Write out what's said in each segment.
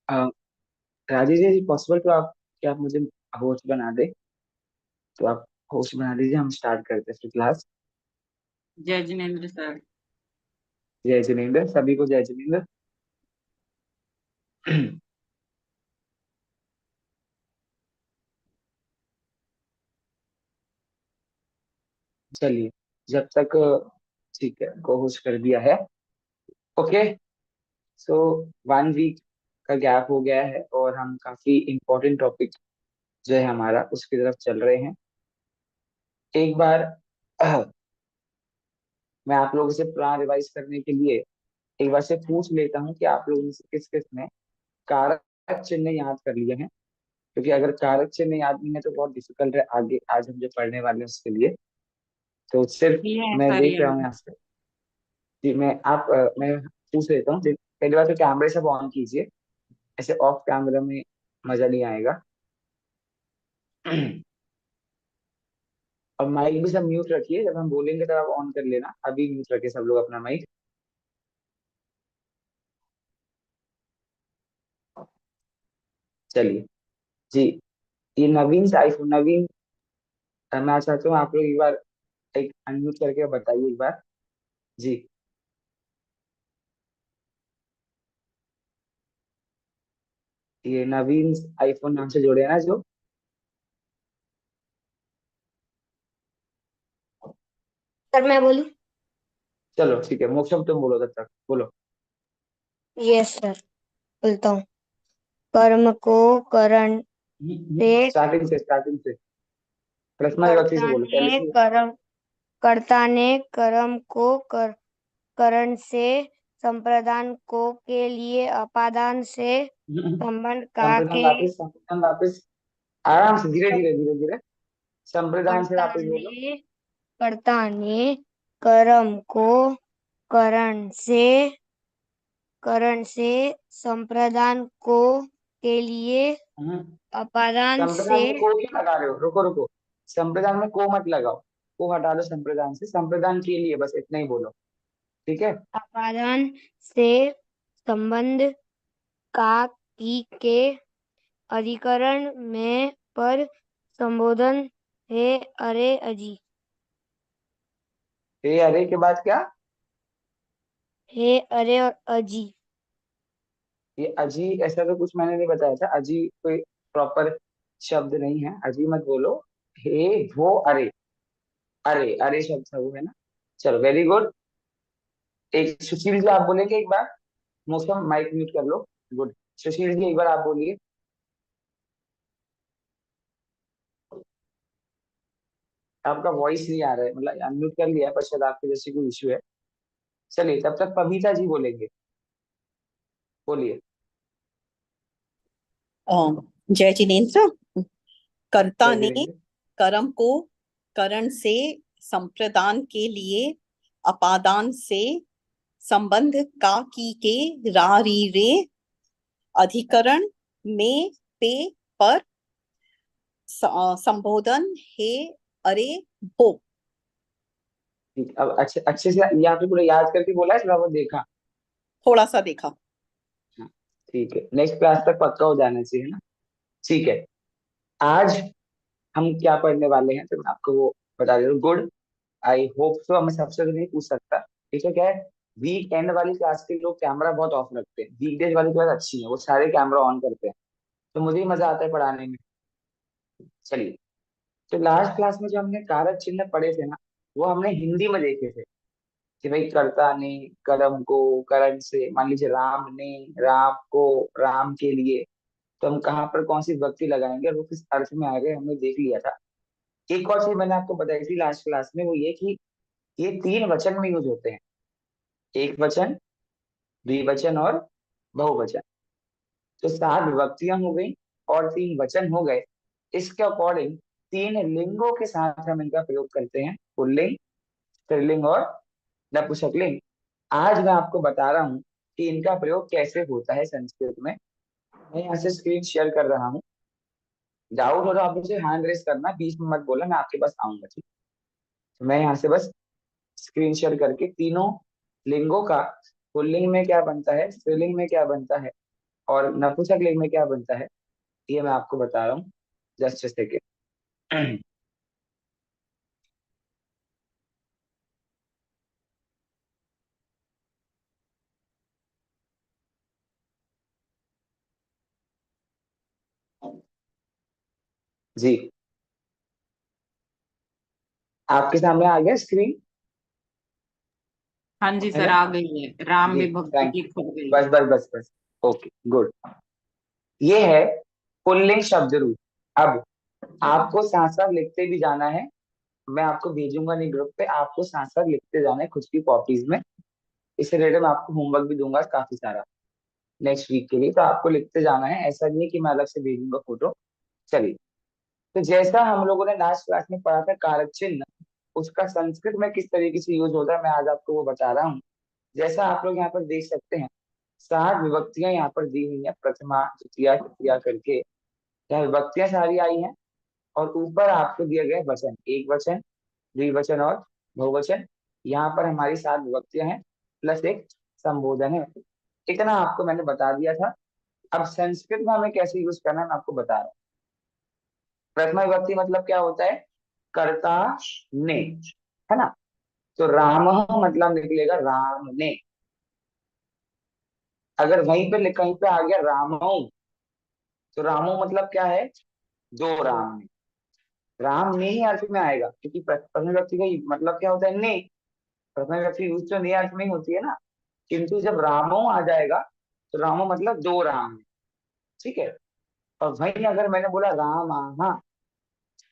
अ, Rajesh ji, possible तो आप क्या आप मुझे होस्ट बना दे? तो आप होस्ट बना दीजिए, हम स्टार्ट करते हैं फिर क्लास। जय जिनेन्द्र सर। जय जिनेन्द्र, सभी को जय जिनेन्द्र। चलिए, जब तक ठीक है, को होस्ट कर दिया है। ओके। सो 1 वीक का गैप हो गया है और हम काफी इम्पोर्टेंट टॉपिक जो है हमारा उसकी तरफ चल रहे हैं। एक बार मैं आप लोगों से प्लान रिवाइज करने के लिए एक बार से पूछ लेता हूँ कि आप लोगों में से किस किस ने कारक चिन्ह याद कर लिए हैं। क्योंकि अगर कारक चिन्ह याद नहीं है तो बहुत डिफिकल्ट है आगे आज हम जो पढ़ने वाले हैं उसके लिए। तो सिर्फ ये है मैं सर, देख ये रहा है। हूँ यहाँ से। जी, मैं पूछ लेता हूँ। पहली बात तो कैमरे सब ऑन कीजिए। ऐसे ऑफ कैमरा में मजा नहीं आएगा। और माइक भी सब म्यूट रखिए, जब हम बोलेंगे तब आप ऑन कर लेना। अभी म्यूट रखिए सब लोग अपना माइक। चलिए जी। ये नवीन से आईफोन नवीन, मैं चाहता हूँ आप लोग एक बार एक अनम्यूट करके बताइए एक बार। जी। ये नवीन आईफोन नाम से जोड़े हैं ना जो। सर मैं बोलूं? चलो ठीक है, मोक्षम तुम बोलो तब तक, बोलो। यस सर, बोलता हूँ। कर्म को करण से स्टार्टिंग से प्रश्न विभक्ति से कर्ता बोलो पहले ने से। कर्म कर्ता ने कर्म को करण से संप्रदान को के लिए अपादान से संबंध का संप्रदान के वापिस, संप्रदान वापिस। आराम से, धीरे धीरे धीरे धीरे। संप्रदान से कर्ता वापिस बोलो। ने कर्ता ने कर्म को करण से करण से संप्रदान को के लिए हम्म, अपादान संप्रदान से में को क्यों लगा रहे हो? रुको रुको। संप्रदान में को मत लगाओ। को हटा दो संप्रदान से, संप्रदान के लिए बस इतना ही बोलो। ठीक है। अपादान से संबंध का की के अधिकरण में पर संबोधन है। अरे अजी, ए अरे के बाद क्या? हे अरे और अजी। ये अजी ऐसा तो कुछ मैंने नहीं बताया था। अजी कोई प्रॉपर शब्द नहीं है, अजी मत बोलो। हे वो अरे, अरे अरे शब्द था वो, है ना। चलो, वेरी गुड। एक सुशील जी आप बोलेंगे एक बार। मौसम माइक म्यूट कर लो। गुड। सुशील जी एक बार आप बोलिए। आपका वॉइस नहीं आ रहा है, मतलब अनम्यूट कर लिया है, पर शायद आपके जैसे कोई इशू है। चलिए, तब तक पविता जी बोलेंगे। बोलिए। अ, जय जिनेन्द्र। कर्ता जय ने वीरेंद्र। कर्म को करण से संप्रदान के लिए अपादान से संबंध का की के रा री रे अधिकरण में पे पर संबोधन हे अरे भो। ठीक, अब अच्छे अच्छे से यहाँ पे पूरा याद करके बोला है, थोड़ा बहुत देखा? थोड़ा सा देखा। हाँ, ठीक है, नेक्स्ट क्लास तक पक्का हो जाना चाहिए ना। ठीक है। आज हम क्या पढ़ने वाले हैं तो मैं आपको वो बता देता हूँ। गुड। आई होप सो, हमें सबसे तो नहीं पूछ सकता। ठीक है, क्या है, वीक एंड वाली क्लास के लोग कैमरा बहुत ऑफ रखते हैं, वीकडेज वाली क्लास अच्छी है, वो सारे कैमरा ऑन करते हैं। तो मुझे ही मजा आता है पढ़ाने में। चलिए। तो लास्ट क्लास में जो हमने कारक चिन्ह पढ़े थे ना, वो हमने हिंदी में देखे थे। कि भाई कर्ता ने कर्म को करण से, मान लीजिए राम ने राम को राम के लिए, तो हम कहाँ पर कौन सी विभक्ति लगाएंगे और वो किस अर्थ में आएगा हमने देख लिया था। एक और चीज मैंने आपको बताई थी लास्ट क्लास में, वो ये कि ये 3 वचन में यूज होते हैं। एक वचन, द्विवचन और बहुवचन। तो 7 विभक्तियां हो गई और 3 वचन हो गए। इसके अकॉर्डिंग 3 लिंगों के साथ हम इनका प्रयोग करते हैं, पुल्लिंग, स्त्रीलिंग और नपुंसकलिंग। आज मैं आपको बता रहा हूँ कि इनका प्रयोग कैसे होता है संस्कृत में। मैं यहाँ से स्क्रीन शेयर कर रहा हूँ। डाउट हो तो आप मुझे हैंड रेस करना, बीच में मत बोलना, मैं आपके पास आऊंगा। ठीक। तो मैं यहाँ से बस स्क्रीन शेयर करके तीनों लिंगों का पुल्लिंग में क्या बनता है, स्त्रीलिंग में क्या बनता है और नपुंसकलिंग में क्या बनता है ये मैं आपको बता रहा हूँ, जस्ट सेकेंड। जी, आपके सामने आ गया स्क्रीन, हाँ जी है सर, ना? आ गई है। राम जी, विभक्ति थैंक की यू। खुल गई। बस बस बस बस, ओके गुड। ये है पुल्लिंग शब्द रूप। अब आपको साथ साथ लिखते भी जाना है, मैं आपको भेजूंगा नहीं ग्रुप पे, आपको साथ साथ लिखते जाना है खुद की कॉपीज में। इससे रिलेटेड मैं आपको होमवर्क भी दूंगा काफी सारा नेक्स्ट वीक के लिए, तो आपको लिखते जाना है, ऐसा नहीं है कि मैं अलग से भेजूंगा फोटो। चलिए, तो जैसा हम लोगों ने लास्ट क्लास में पढ़ा था कारक चिन्ह, उसका संस्कृत में किस तरीके से यूज होता है मैं आज आपको वो बता रहा हूँ। जैसा आप लोग यहाँ पर देख सकते हैं, 7 विभक्तियां यहाँ पर दी हुई हैं, प्रथमा द्वितीया तृतीया करके, यहाँ विभक्तियां सारी आई हैं। और ऊपर आपको दिया गया है वचन, एक वचन, द्विवचन और बहुवचन। यहाँ पर हमारी 7 विभक्तियां हैं, प्लस एक संबोधन है। इतना आपको मैंने बता दिया था। अब संस्कृत में हमें कैसे यूज करना है मैं आपको बता रहा हूँ। प्रथमा विभक्ति मतलब क्या होता है, कर्ता ने, है ना? तो राम मतलब निकलेगा राम ने। अगर वहीं पे कहीं पे आ गया रामो, तो रामो मतलब क्या है, दो राम ने। राम ने ही अर्थ में आएगा, क्योंकि प्रथम व्यक्ति का मतलब क्या होता है, ने। प्रथम व्यक्ति यूज तो ने अर्थ में ही होती है ना, किंतु जब रामो आ जाएगा तो रामो मतलब दो राम है, ठीक है। और वहीं अगर मैंने बोला राम आहा,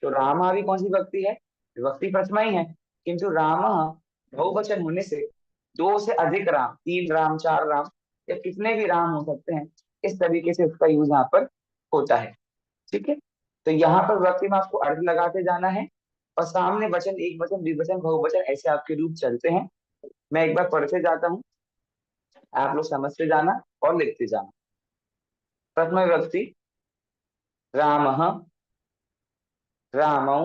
तो रामा भी कौन सी विभक्ति है, विभक्ति प्रथमा ही है, किंतु राम बहुवचन होने से दो से अधिक राम, 3 राम, 4 राम, या कितने भी राम हो सकते हैं, इस तरीके से उसका यूज यहाँ पर होता है, ठीक है। तो यहाँ पर विभक्ति में आपको अर्थ लगाते जाना है, और सामने वचन, एक वचन, द्विवचन, बहुवचन, ऐसे आपके रूप चलते हैं। मैं एक बार पढ़ते जाता हूँ, आप लोग समझते जाना और लिखते जाना। प्रथम विभक्ति, रामः, रामौ,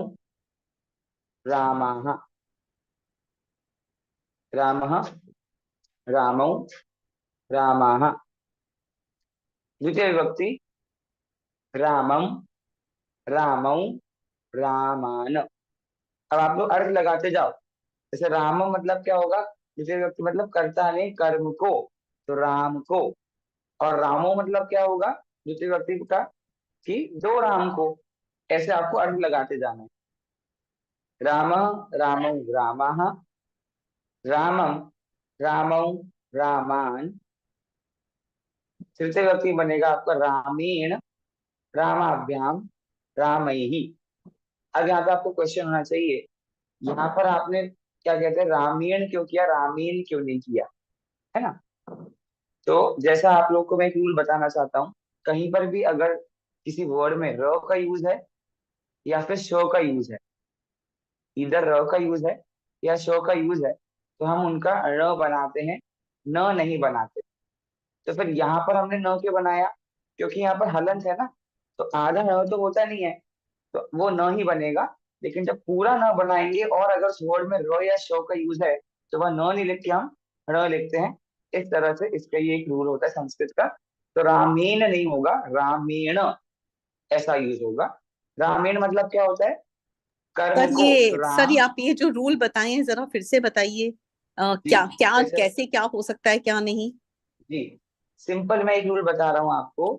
रामाः, रामः, रामौ, रामाः। द्वितीय विभक्ति, रामम, रामौ, रामान। अब आप लोग अर्थ लगाते जाओ। जैसे रामम मतलब क्या होगा, द्वितीय विभक्ति मतलब कर्ता ने कर्म को, तो राम को। और रामो मतलब क्या होगा, द्वितीय विभक्ति का, कि दो राम को। ऐसे आपको अर्थ लगाते जाना है। राम, रामौ, रामाः, रामम, रामौ, रामान। तृतीय विभक्ति बनेगा आपका रामेण, रामाभ्याम, रामैहि। अब यहाँ पे आपको क्वेश्चन होना चाहिए, यहाँ पर आपने क्या कहते हैं, रामायण क्यों किया, रामेण क्यों नहीं किया, है ना? तो जैसा आप लोग को मैं एक रूल बताना चाहता हूँ, कहीं पर भी अगर किसी वर्ड में र का यूज है या फिर शो का यूज है, इधर र का यूज है या शो का यूज है, तो हम उनका र बनाते हैं, न नहीं बनाते। तो फिर यहाँ पर हमने न क्यों बनाया, क्योंकि यहाँ पर हलंत है ना, तो आधा न तो होता नहीं है, तो वो न ही बनेगा। लेकिन जब पूरा न बनाएंगे और अगर उस वर्ड में रो या शो का यूज है, तो वह न नहीं लिख के हम र लिखते हैं। इस तरह से इसका ये एक रूल होता है संस्कृत का। तो रामेण नहीं होगा, रामेण ऐसा यूज होगा। रामेण मतलब क्या होता है, कर्म को, तो सर ये राम। आप ये जो रूल बताए हैं जरा फिर से बताइए। जी, क्या क्या जैसे, कैसे क्या हो सकता है क्या नहीं। जी सिंपल मैं एक रूल बता रहा हूँ आपको,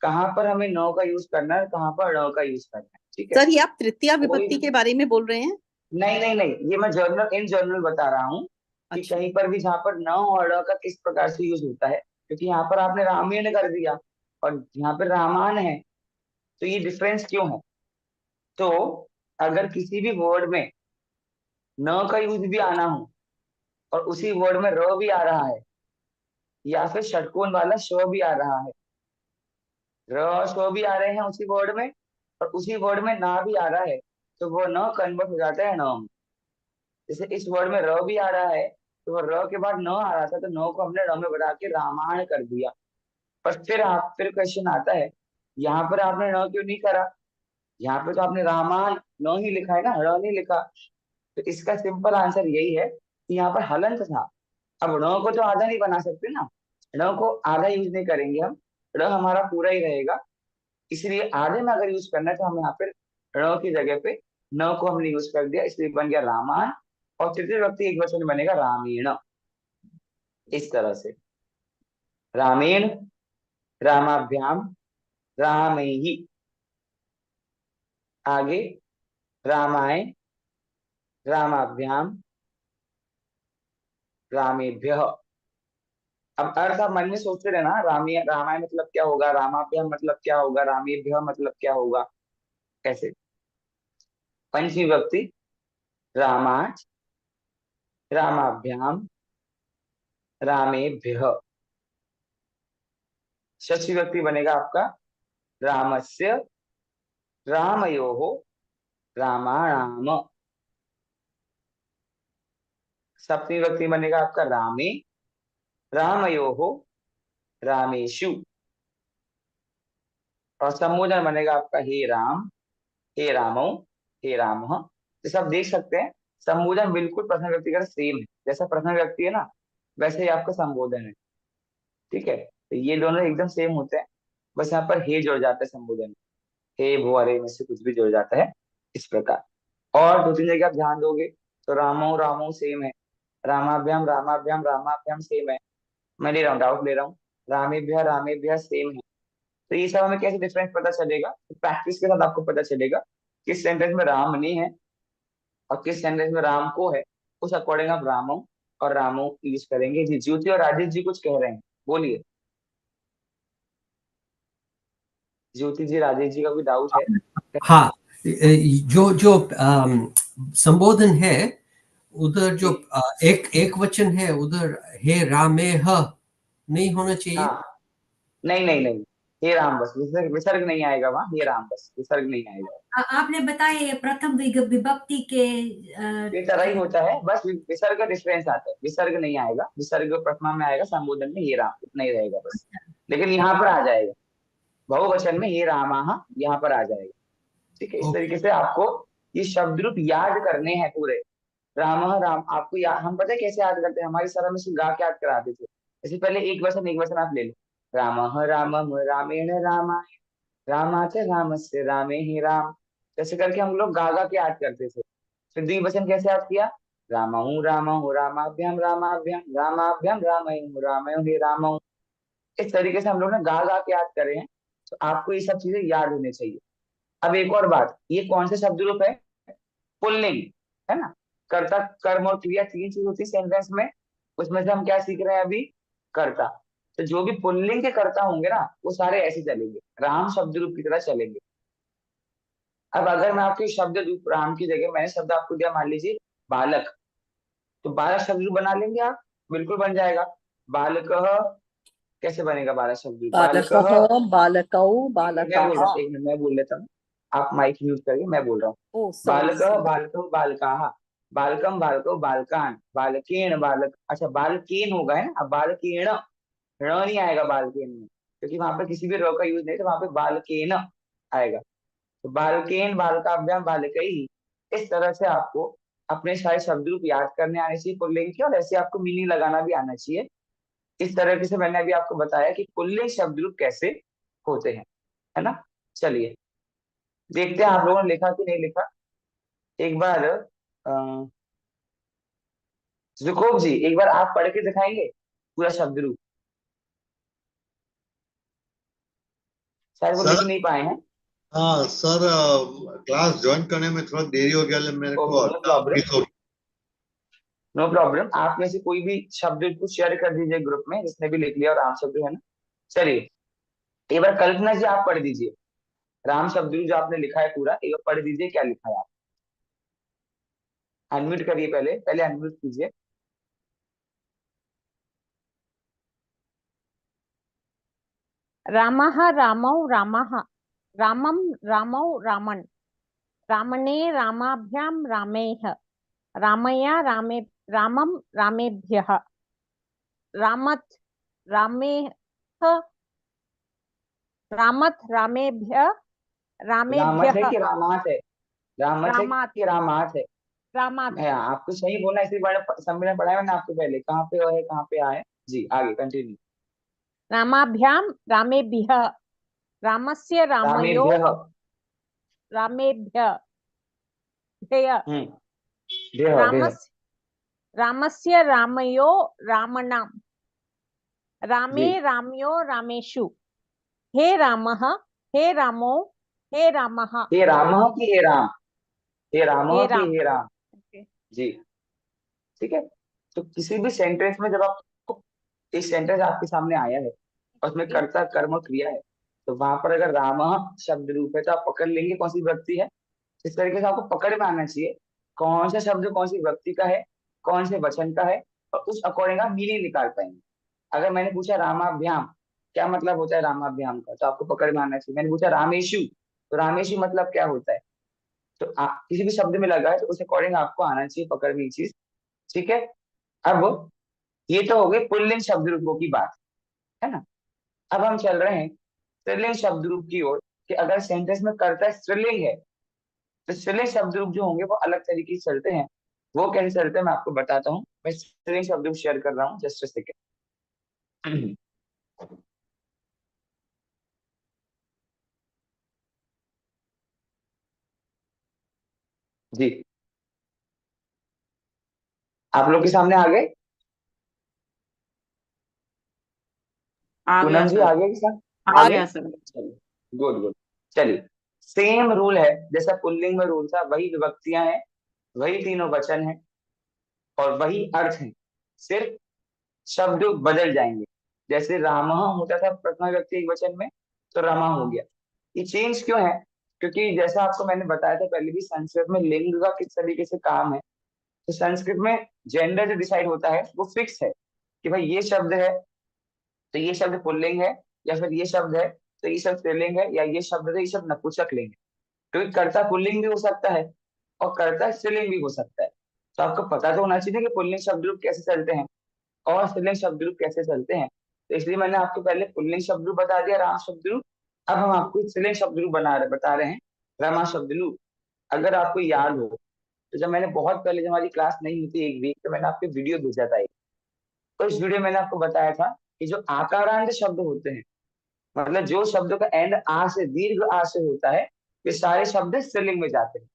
कहाँ पर हमें नो का यूज करना है, कहाँ पर ण का यूज करना है, ठीक है। सर ये आप तृतीया कोई, विभक्ति के बारे में बोल रहे हैं। नहीं नहीं नहीं, ये मैं जर्नल इन जनरल बता रहा हूँ कि अच्छा। कहीं पर भी जहाँ पर न और ड़ का किस प्रकार से यूज होता है, क्योंकि यहाँ पर आपने रामायण कर दिया और यहाँ पर रामान है, तो ये डिफरेंस क्यों है। तो अगर किसी भी वर्ड में न का यूज भी आना हो और उसी वर्ड में र भी आ रहा है, या फिर षटकोण वाला श भी आ रहा है, र और श भी आ रहे हैं उसी वर्ड में, और उसी वर्ड में ना भी आ रहा है, तो वो न कन्वर्ट हो जाता है न में। जैसे इस वर्ड में र भी आ रहा है, तो वो र के बाद न आ रहा था, तो न को हमने र में बढ़ा के रामायण कर दिया। पर फिर क्वेश्चन आता है, यहाँ पर आपने न क्यों नहीं करा, यहाँ पे तो आपने रामायण न ही लिखा है ना, र नहीं लिखा। तो इसका सिंपल आंसर यही है कि यहाँ पर हलंत था। अब ण को तो आधा नहीं बना सकते ना, ण को आधा यूज नहीं करेंगे हम, ड़ हमारा पूरा ही रहेगा, इसलिए आधे में अगर यूज करना है तो हम यहाँ पे ड़ की जगह पे न को हमने यूज कर दिया, इसलिए बन गया रामायण, और तृतीय व्यक्ति एक वचन बनेगा रामेण। इस तरह से रामेण, रामाभ्याम, रामैहि, आगे रामाय, रामाभ्याम, रामेभ्यः। अब अर्थ आप मन में सोचते रहना, रामी रामायण मतलब क्या होगा, रामाभ्याम मतलब क्या होगा, रामेभ्यः मतलब क्या होगा, कैसे। पंचमी विभक्ति रामाच, रामाभ्याम, रामेभ्यः। षष्ठी विभक्ति बनेगा आपका रामस्य, रामयोः, रामाणाम। सप्तमी विभक्ति बनेगा आपका रामे, रामयोः, रामेषु। और संबोधन बनेगा आपका हे राम, हे रामो, हे रामः। जैसे आप देख सकते हैं संबोधन बिल्कुल प्रथम व्यक्ति का सेम है, जैसा प्रथम व्यक्ति है ना वैसे ही आपका संबोधन है, ठीक है। तो ये दोनों एकदम सेम होते हैं, बस यहाँ पर हे जुड़ जाता है संबोधन में, हे भो अरे में से कुछ भी जुड़ जाता है, इस प्रकार। और दो तीन जगह आप ध्यान दोगे तो रामो रामो सेम है, रामाभ्याम रामाभ्याम रामाभ्याम सेम है, मैं ले रहा हूँ डाउट ले रहा हूँ, रामेभ्य सेम है। तो ये सब हमें कैसे डिफरेंस पता चलेगा, तो प्रैक्टिस के साथ आपको पता चलेगा किस सेंटेंस में राम नहीं है और किस सेंटेंस में राम को है, उस अकॉर्डिंग आप रामो और रामो यूज करेंगे। जी ज्योति और राजेश जी कुछ कह रहे हैं, बोलिए। ज्योति जी राजेश जी का कोई डाउट है? हाँ, जो जो संबोधन है उधर जो एक एक वचन है उधर हे रामे ह नहीं होना चाहिए। हाँ, नहीं नहीं नहीं, हे राम बस, विसर्ग नहीं आएगा वहाँ, हे राम बस, विसर्ग नहीं आएगा। आपने बताया ये प्रथम विभक्ति के ये तरह ही होता है, बस विसर्ग का डिफरेंस आता है, विसर्ग नहीं आएगा, विसर्ग प्रथमा में आएगा, संबोधन में हे राम इतना ही रहेगा बस। लेकिन यहाँ पर आ जाएगा बहुवचन में हे रामाः, यहाँ पर आ जाएगा, ठीक है। इस तरीके से आपको ये शब्द रूप याद करने हैं पूरे। राम राम आपको हम पता है कैसे याद करते हैं, हमारी सर में से गा के याद कराते थे। जैसे पहले एक वचन आप ले लो, राम रामम रामेण रामाय, रामाच रामस्य रामे ही राम, जैसे करके हम लोग गा गा के याद करते थे। फिर द्विवचन कैसे याद किया, रामहु रामहु रामाभ्याम रामाभ्याम रामाभ्याम रामहु रामयो हे रामहु। इस तरीके से हम लोग ने गा गा के याद करे हैं, तो आपको ये सब चीजें याद होनी चाहिए। अब एक और बात, ये कौन से शब्द रूप है, पुल्लिंग है ना। कर्ता कर्म और क्रिया तीन चीज होती है सेंटेंस में, उसमें से हम क्या सीख रहे हैं अभी, कर्ता। तो जो भी पुल्लिंग के कर्ता होंगे ना वो सारे ऐसे चलेंगे, राम शब्द रूप की तरह चलेंगे। अब अगर मैं आपके शब्द रूप राम की जगह मैंने शब्द आपको दिया, मान लीजिए बालक, तो बालक शब्द रूप बना लेंगे आप, बिल्कुल बन जाएगा। बालक कैसे बनेगा बालक शब्द रूप, बालकः, बालकौ, बालकाः। एक मिनट मैं बोल लेता हूँ, आप माइक म्यूट करिए, मैं बोल रहा हूँ। ओ सॉरी बालकः बालकौ बालकाः, बालकम बालकौ बालकान, बालकेन बालक, अच्छा बालकेन होगा है ना, अब बालकेन ण नहीं आएगा बालकेन में, क्योंकि वहां पे किसी भी र का यूज नहीं, तो वहां पे बालकेन आएगा। तो बालकेन बालकाभ्याम बालकैहि, इस तरह से आपको अपने सारे शब्द रूप याद करने आने चाहिए पुल्लिंग के, और ऐसे आपको मीनिंग लगाना भी आना चाहिए। इस तरीके से मैंने अभी आपको बताया कि पुल्लिंग शब्द रूप कैसे होते हैं, है ना। चलिए देखते हैं आप लोगों ने लिखा कि नहीं लिखा। एक बार जुकोब जी एक बार आप पढ़ के दिखाएंगे पूरा शब्द रूप, शायद वो लिख नहीं पाए हैं। हाँ सर, क्लास ज्वाइन करने में थोड़ा देरी हो गया, मेरे को नो प्रॉब्लम, मिस हो गया। नो प्रॉब्लम, आप में से कोई भी शब्द को शेयर कर दीजिए ग्रुप में, जिसने भी लिख लिया और राम शब्द है ना। चलिए एक बार कल्पना जी आप पढ़ दीजिए राम शब्द जो आपने लिखा है पूरा, एक बार पढ़ दीजिए क्या लिखा है आप। अनम्यूट करिए, पहले पहले अनम्यूट कीजिए। रामः रामौ रामः, रामं रामौ रामन्, रामणे रामाभ्यां रामेह, रामया रामे रामं रामेभ्यः, रामत् रामेह, रामत् रामेभ्य रामत है रामेभ्यः, कि रामात है, रामत है रामात् कि रामात है। रामात्। आपको सही बोलना, इसी बार समय में पढ़ाया मैंने आपको पहले, कहाँ पे है कहाँ पे आए। जी आगे कंटिन्यू। रामाभ्यां रामेभ्यः रामस्य रामयो रामेभ्यः। रामेभ्यः भ्यः भ्यः भ्यः। रामस्य रामयो रामणां रामे जी। राम्यो रामेषु हे रामः हे रामो हे रामः हे रामः की हे राम? हे रामः हे की राम। हे राम। जी ठीक है। तो किसी भी सेंटेंस में जब आपको एक सेंटेंस आपके सामने आया है और उसमें कर्ता कर्म और क्रिया है, तो वहां पर अगर रामः शब्द रूप है तो आप पकड़ लेंगे कौन सी व्यक्ति है। इस तरीके से आपको पकड़ में आना चाहिए कौन सा शब्द कौन सी व्यक्ति का है, कौन से वचन का है, और उस अकॉर्डिंग आप मीनिंग निकाल पाएंगे। अगर मैंने पूछा रामाभ्याम क्या मतलब होता है रामाभ्याम का, तो आपको पकड़ में आना चाहिए। मैंने पूछा रामेशु, तो रामेशु मतलब क्या होता है, तो किसी भी शब्द में लगा है तो उस अकॉर्डिंग आपको आना चाहिए पकड़ में ये चीज। ठीक है। अब ये तो हो गई पुल्लिंग शब्द रूपों की बात, है ना। अब हम चल रहे हैं स्त्रीलिंग शब्द रूप की ओर, कि अगर सेंटेंस में कर्ता स्त्रीलिंग है तो स्त्रीलिंग शब्द रूप जो होंगे वो अलग तरीके से चलते हैं। वो कैसे चलते हैं मैं आपको बताता हूँ। मैं स्त्रीलिंग शब्द रूप शेयर कर रहा हूँ, जस्ट अ सेकेंड। जी आप लोग के सामने आ गए। आ गया पूनम जी सर। आ गए कि सर? आ आगे गया सर। चलिए, गुड गुड। चलिए, सेम रूल है जैसा पुल्लिंग में रूल था, वही विभक्तियां हैं, वही तीनों वचन हैं और वही अर्थ है, सिर्फ शब्द बदल जाएंगे। जैसे रामः होता था प्रथमा व्यक्ति एक वचन में, तो रमा हो गया। ये चेंज क्यों है? क्योंकि जैसा आपको मैंने बताया था पहले भी, संस्कृत में लिंग का किस तरीके से काम है। तो संस्कृत में जेंडर जो डिसाइड होता है वो फिक्स है, कि भाई ये शब्द है तो ये शब्द पुल्लिंग है, या फिर ये शब्द है तो ये शब्द स्त्रीलिंग है, या ये शब्द है ये शब्द नपुंसक लिंग है। क्योंकि कर्ता पुल्लिंग भी हो सकता है और कर्ता स्त्रीलिंग भी हो सकता है। तो आपको पता तो होना चाहिए कि पुल्लिंग शब्द रूप कैसे चलते हैं और स्त्रीलिंग शब्द रूप कैसे चलते हैं। तो इसलिए मैंने आपको पहले पुल्लिंग शब्द रूप बता दिया, राम शब्द रूप। अब हम आपको स्त्रीलिंग शब्द रूप बता रहे हैं, रमा शब्द रूप। अगर आपको याद हो तो जब मैंने बहुत पहले, जब हमारी क्लास नहीं हुई थी एक वीक, तो मैंने आपको वीडियो भेजा था एक। तो इस वीडियो में मैंने आपको बताया था कि जो आकारांत शब्द होते हैं, मतलब जो शब्दों का एंड आ से, दीर्घ आ से होता है, वे सारे शब्द स्त्रीलिंग में जाते हैं।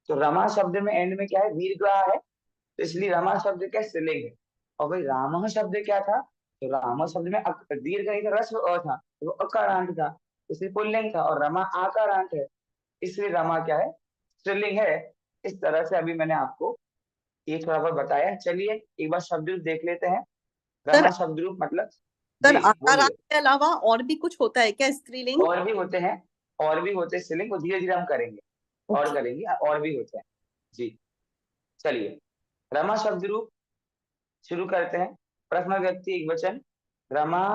तो रमा शब्द में एंड में क्या है, दीर्घ आ है, तो इसलिए रमा शब्द क्या स्त्रीलिंग है। और भाई राम शब्द क्या था, तो राम शब्द में दीर्घ नहीं था, रस्व अ था, तो वो अकारांत था, इसलिए पुल्लिंग था। और रमा आकारांत है, इसलिए रमा क्या है, स्त्रीलिंग है। इस तरह से अभी मैंने आपको ये थोड़ा बहुत बताया। चलिए एक बार शब्द रूप देख लेते हैं। सर रमा शब्द रूप मतलब, सर जी आकारांत बोलिए। के अलावा और भी कुछ होता है क्या स्त्रीलिंग? और भी होते हैं, और भी होते हैं स्त्रीलिंग, वो धीरे धीरे हम करेंगे, और ओके। करेंगे, और भी होते हैं। जी चलिए, रमा शब्द रूप शुरू करते हैं। प्रथमा व्यक्ति एक वचन, रमा,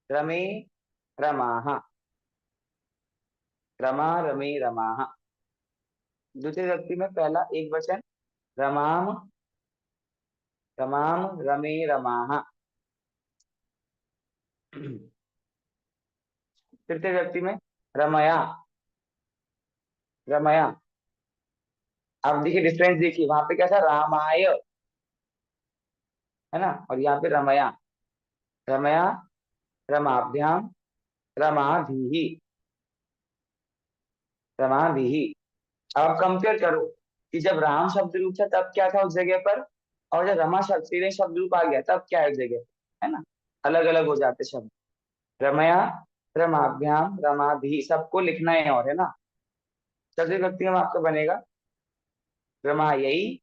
रमे, रमाः। रमा रमे रमाः। दूसरी व्यक्ति में पहला एक वचन, रमाम, रमाम रमे रमाः। तृतीय व्यक्ति में रमया, रमया। अब देखिए डिफरेंस, देखिए वहां पे क्या था, रामाय, है ना, और यहाँ पे रमया, रमया, रमाभ्याम, रमाभिः, रमाभिः। अब कंपेयर करो कि जब राम शब्द रूप था तब क्या था उस जगह पर, और जब रमा शब्द, सीधे शब्द रूप आ गया तब क्या है उस जगह पर, है ना, अलग अलग हो जाते शब्द। रमया, रमाभ्याम, रमाभिः, सबको लिखना है, और है ना। चतुर्थ व्यक्ति में आपका बनेगा रमायै,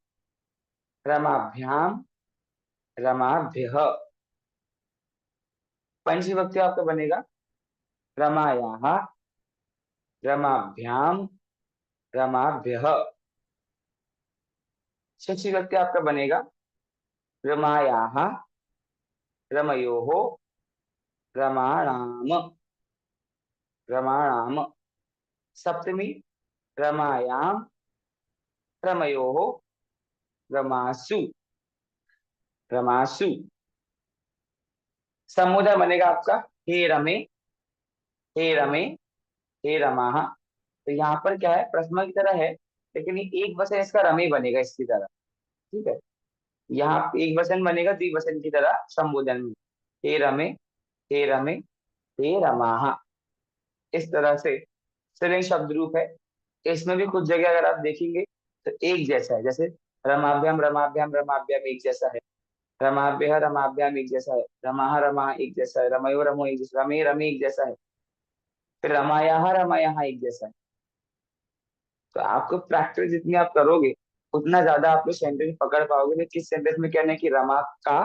रमाभ्याम, रमाभ्यः। पंचमी व्यक्ति आपका बनेगा रमायाः, रमाभ्याम, रमाभ्यः। षष्ठी व्यक्ति आपका बनेगा रमायाः, रमयोः, रमाणाम, रमाणाम। सप्तमी रमायाम, रमयोः, रमासु, रमासु। समुदाय बनेगा आपका हे रमे, हे रमे, हे रमाः। तो यहाँ पर क्या है, प्रथमा की तरह है, लेकिन ये एक वचन इसका रमे बनेगा इसकी तरह। ठीक है, यहाँ एक वचन बनेगा द्विवचन की तरह संबोधन में, हे रमे, हे रमे, हे रमाः। इस तरह से स्त्रीलिंग शब्द रूप है। इसमें भी कुछ जगह अगर आप देखेंगे तो एक जैसा है, जैसे रमाभ्याम रमाभ्याम रमाभ्याम एक जैसा है, रमाभ्यः रमाभ्याम एक जैसा है, रमाः रमाः एक जैसा है, रमयो रमो एक जैसा, रमे रमे एक जैसा है, फिर रमायाः रमायाः एक जैसा है। तो आपको प्रैक्टिस जितनी आप करोगे उतना ज्यादा आप लोग सेंटेंस पकड़ पाओगे कि किस सेंटेंस में कहना है कि रमा का,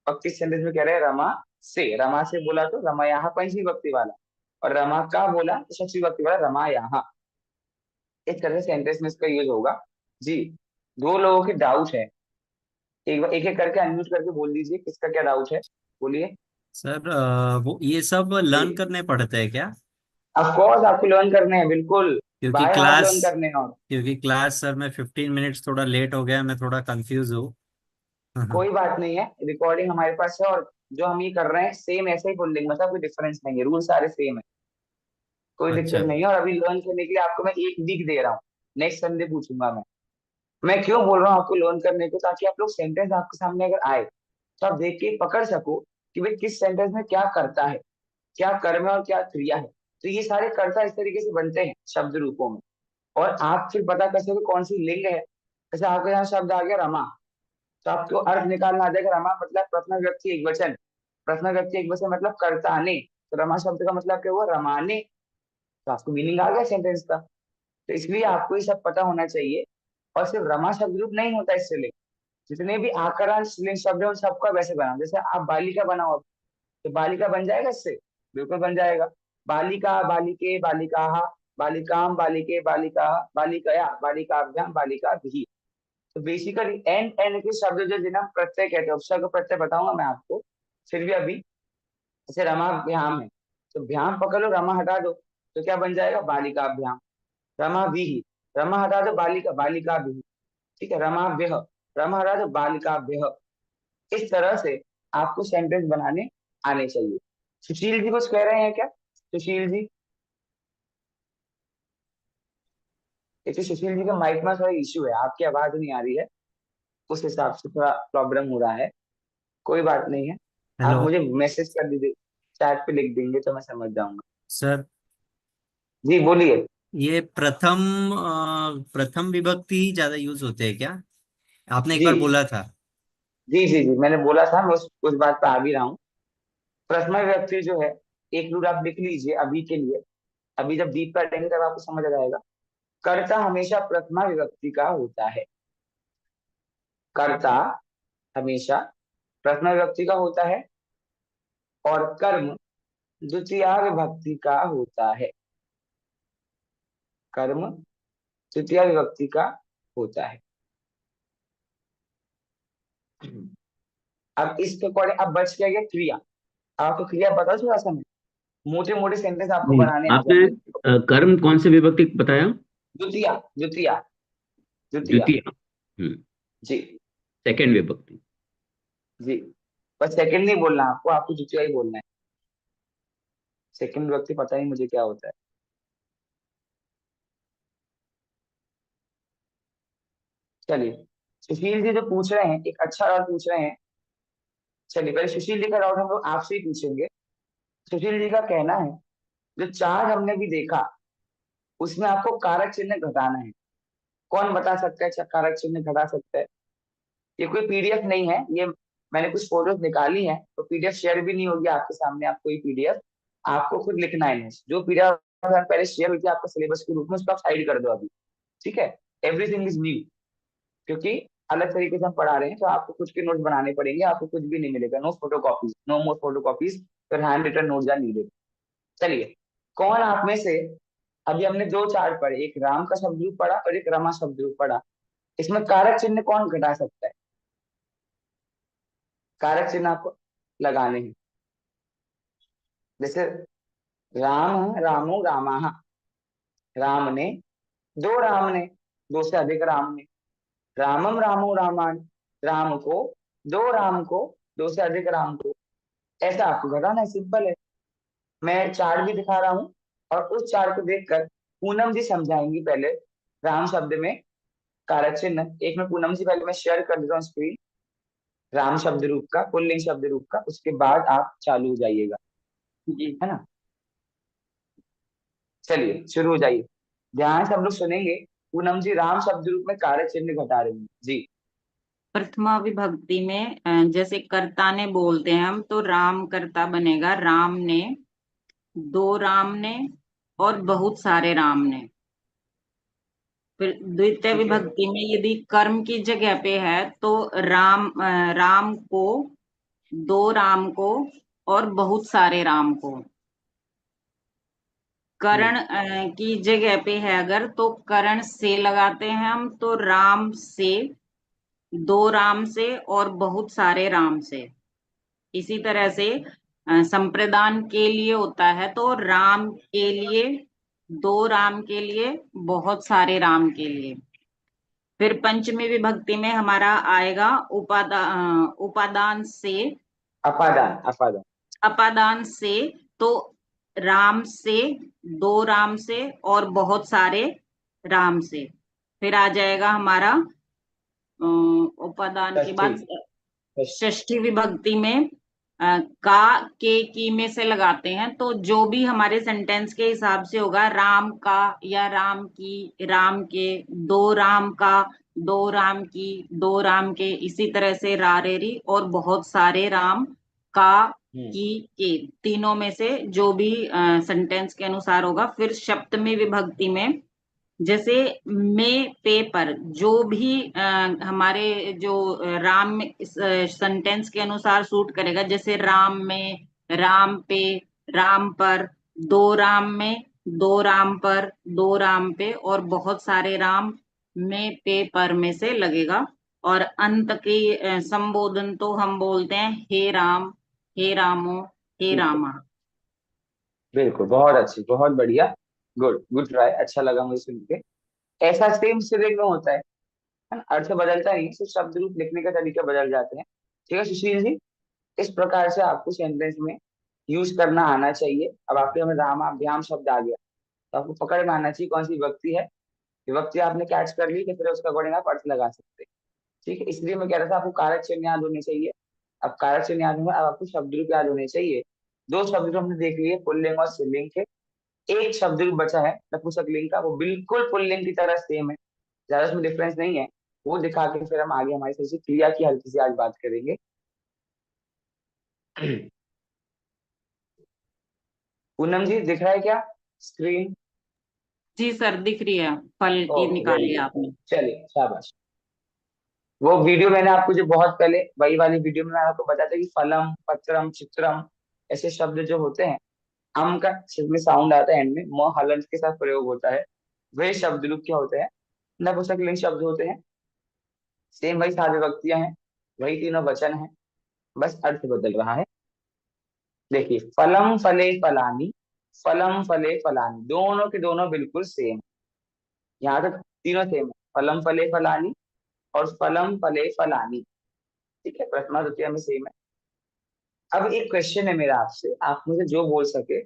और किस सेंटेंस में कह रहे हैं रमा से। रमा से बोला तो रमायाः पंचमी विभक्ति वाला, और रमा का बोला तो षष्ठी विभक्ति वाला रमायाः। इस तरह से सेंटेंस में इसका यूज होगा। जी, दो लोगों के डाउट है, एक बार एक एक करके अनम्यूट करके बोल दीजिए किसका क्या डाउट है, बोलिए। सर वो ये सब लर्न जी, करने पड़ते हैं क्या? ऑफ कोर्स आपको लर्न करने हैं, बिल्कुल क्योंकि बाय हार्ट क्लास लर्न करने हैं। और क्योंकि क्लास सर मैं 15 मिनट्स थोड़ा लेट हो गया, मैं थोड़ा कंफ्यूज हूँ। कोई बात नहीं है, रिकॉर्डिंग हमारे पास है, और जो हम ये कर रहे हैं सेम ऐसे ही बोल देंगे, मतलब कोई डिफरेंस नहीं है, रूल सारे सेम है, कोई अच्छा दिक्कत नहीं है। और अभी लर्न करने के लिए आपको मैं एक वीक दे रहा हूँ, नेक्स्ट संडे पूछूंगा मैं क्यों बोल रहा हूँ आपको लर्न करने को, ताकि आप लोग सेंटेंस आपके सामने अगर आए तो आप देख के पकड़ सको कि भाई किस सेंटेंस में क्या करता है, क्या कर्म है और क्या क्रिया है। तो ये सारे कर्ता इस तरीके से बनते हैं शब्द रूपों में, और आप फिर पता कर सको कौन सी लिंग है। जैसे आपके यहाँ शब्द आ गया रमा, तो आपको अर्थ निकालना आ जाएगा, रमा मतलब प्रथमा व्यक्ति एक वचन, प्रथमा व्यक्ति एक वचन मतलब कर्ताने, तो रमा शब्द का मतलब क्या हुआ, रमाने। तो आपको मीनिंग आ गया सेंटेंस का। तो इसलिए आपको ये सब पता होना चाहिए। और सिर्फ रमा शब्द रूप नहीं होता इससे, जितने भी आकारांश स्त्रीलिंग शब्द है उन सबका वैसे बना, जैसे आप बालिका बनाओ अब, तो बालिका बन जाएगा इससे, बिल्कुल बन जाएगा। बालिका बालिके बालिकाः, बालिकाम बालिके बालिकाः, बालिकया बालिकाभ्याम बालिकाभिः। तो बेसिकली एंड एंड के शब्द जो जिन्हें हम प्रत्यय कहते हैं, उपसर्ग प्रत्यय बताऊंगा मैं आपको, फिर भी अभी जैसे रमाभ्याम है, तो भ्याम पकड़ लो, रमा हटा दो तो क्या बन जाएगा, बालिकाभ्याम। रमाभिः, रमा हटा दो, बालिका बालिकाभिः। ठीक है, रमाभ्यः, रमा हटा दो, बालिकाभ्यः। इस तरह से आपको सेंटेंस बनाने आने चाहिए। सुशील जी कुछ कह रहे हैं क्या, सुशील जी? देखिए सुशील जी का माइक में थोड़ा इश्यू है, आपकी आवाज नहीं आ रही है, उस हिसाब से थोड़ा प्रॉब्लम हो रहा है। कोई बात नहीं है, आप हेलो मुझे मैसेज कर दीजिए, चैट पे लिख देंगे तो मैं समझ जाऊंगा। सर, जी बोलिए। ये प्रथम विभक्ति ही ज्यादा यूज होते हैं क्या? आपने एक जी बार बोला था। जी जी जी, मैंने बोला था, मैं उस बात पे आ भी रहा हूँ। प्रथमा व्यक्ति जो है, एक रूल आप लिख लीजिए अभी के लिए, अभी जब डीप करेंगे तब आपको समझ आ जाएगा। कर्ता हमेशा प्रथमा विभक्ति का होता है, कर्ता हमेशा प्रथमा विभक्ति का होता है, और कर्म द्वितीया विभक्ति का होता है, कर्म द्वितीया विभक्ति का होता है। अब इसके अकॉर्डिंग अब बच क्या गया, क्रिया। आपको क्रिया पता थोड़ा सा, मोटे मोटे सेंटेंस आपको नहीं, बनाने आ आपने जाएंगे। कर्म कौन से विभक्ति बताया? द्वितीया, द्वितीया, द्वितीया। द्वितीय। हम्म। जी सेकंड विभक्ति। जी, बस सेकंड नहीं बोलना आपको, आपको द्वितीया ही बोलना है। सेकंड विभक्ति पता ही मुझे क्या होता है। चलिए, सुशील जी जो पूछ रहे हैं एक अच्छा डाउट पूछ रहे हैं। चलिए पहले सुशील जी का डाउट हम लोग आपसे ही पूछेंगे। सुशील जी का कहना है, जो चार्ट हमने भी देखा उसमें आपको कारक चिन्ह घटाना है। कौन बता सकता है कारक चिन्ह घटा सकता है? ये कोई पीडीएफ नहीं है, ये मैंने कुछ फोटोज निकाली हैं, तो पीडीएफ शेयर भी नहीं होगी आपके सामने, आपको ये पीडीएफ आपको खुद लिखना है। जो पीडीएफ पहले शेयर हुई थी आपको सिलेबस के रूप में, उसको आप साइड कर दो अभी। ठीक है, एवरीथिंग इज न्यू, क्योंकि अलग तरीके से हम पढ़ा रहे हैं, तो आपको कुछ के नोट बनाने पड़ेंगे, आपको कुछ भी नहीं मिलेगा, no photocopies, no more photocopies, फिर handwritten notes are needed. चलिए, कौन आप में से, अभी हमने दो चार्ट पढ़े, एक राम का शब्द रूप पढ़ा और एक रमा शब्द रूप पढ़ा, इसमें कारक चिन्ह कौन घटा सकता है? कारक चिन्ह आपको लगाने हैं, जैसे राम रामो रामाः, राम ने, दो राम ने, दो से अधिक राम ने, रामम रामो रामान, राम को, दो राम को, दो से अधिक राम को। ऐसा आपको घटाना है, सिंपल है। मैं चार्ट भी दिखा रहा हूँ, और उस चार्ट को देखकर पूनम जी समझाएंगी पहले राम शब्द में कारक चिन्ह। एक में पूनम जी, पहले मैं शेयर कर देता हूँ स्क्रीन। राम शब्द रूप का, पुल्लिंग शब्द रूप का, उसके बाद आप चालू हो जाइएगा, जी। है ना। चलिए शुरू हो जाइए, ध्यान से हम लोग सुनेंगे। पूनम जी राम शब्द रूप में कारक चिन्ह घटा रही हैं जी। प्रथमा विभक्ति में जैसे कर्ता ने बोलते हैं हम, तो राम कर्ता बनेगा, राम ने, दो राम ने और बहुत सारे राम ने। फिर द्वितीय ठीक है। विभक्ति में यदि कर्म की जगह पे है तो राम को, दो राम को और बहुत सारे राम को। करण की जगह पे है अगर, तो करण से लगाते हैं हम, तो राम से, दो राम से और बहुत सारे राम से। इसी तरह से संप्रदान के लिए होता है तो राम के लिए, दो राम के लिए, बहुत सारे राम के लिए। फिर पंचमी विभक्ति में हमारा आएगा उपादान से, अपादान, अपादान। अपादान से, तो राम से, दो राम से और बहुत सारे राम से। फिर आ जाएगा हमारा उपादान के बाद षष्ठी विभक्ति में का, के, की में से लगाते हैं, तो जो भी हमारे सेंटेंस के हिसाब से होगा, राम का या राम की, राम के, दो राम का, दो राम की, दो राम के, इसी तरह से रारेरी और बहुत सारे राम का, की, के, तीनों में से जो भी सेंटेंस के अनुसार होगा। फिर सप्तमी विभक्ति में जैसे में, पे, पर, जो भी हमारे जो राम में सेंटेंस के अनुसार सूट करेगा, जैसे राम में, राम पे, राम पर, दो राम में, दो राम पर, दो राम पे और बहुत सारे राम में, पे, पर में से लगेगा। और अंत की संबोधन तो हम बोलते हैं हे राम, हे रामो, हे रामा। बिल्कुल, बहुत अच्छी, बहुत बढ़िया, गुड गुड ट्राई, अच्छा लगा मुझे सुन के। ऐसा सेम सिरे में होता है ना, अर्थ बदलता नहीं, सिर्फ शब्द रूप लिखने का तरीका बदल जाते हैं। ठीक है सुशील जी, इस प्रकार से आपको सेंटेंस में यूज करना आना चाहिए। अब आपके में रामाभ्याम शब्द आ गया, तो आपको पकड़ में आना चाहिए कौन सी विभक्ति है। विभक्ति आपने कैच कर ली, तो फिर उसका अकॉर्डिंग आप अर्थ लगा सकते हैं। ठीक है, इसलिए मैं कह रहा था आपको कारक चिन्ह याद होने चाहिए। अब कारक चिन्ह याद होंगे, अब आपको शब्द रूप याद होने चाहिए। दो शब्द रूप हमने देख लिए, पुल्लिंग और स्त्रीलिंग के। एक शब्द रूप बचा है नपुंसकलिंग का, वो बिल्कुल पुल्लिंग की तरह सेम है, ज्यादा उसमें डिफरेंस नहीं है। वो दिखा के फिर हम आगे हमारी थोड़ी सी क्रिया की हल्की सी आज बात करेंगे। पूनम जी दिख रहा है क्या स्क्रीन? जी सर, दिख रही है, फल की ओके, वेरी निकाली गुड, आपने। चलिए शाबाश। वो वीडियो मैंने आपको जो बहुत पहले, वही वाली वीडियो में मैंने आपको बताया था कि फलम, पत्रम, चित्रम ऐसे शब्द जो होते हैं, अम का में साउंड आता है एंड में, म हलंत के साथ प्रयोग होता है, वे शब्द रूप क्या होते हैं, नपुंसकलिंग शब्द होते हैं। सेम वही सात विभक्तियां हैं, वही तीनों वचन हैं, बस अर्थ बदल रहा है। देखिए फलम फले फलानी, फलम फले फलानी, दोनों के दोनों बिल्कुल सेम, यहाँ तक तीनों सेम है, फलम फले फलानी और फलम फले फलानी। ठीक है, प्रथमा द्वितीय में सेम है। अब एक क्वेश्चन है मेरा आपसे, आप मुझे जो बोल सके,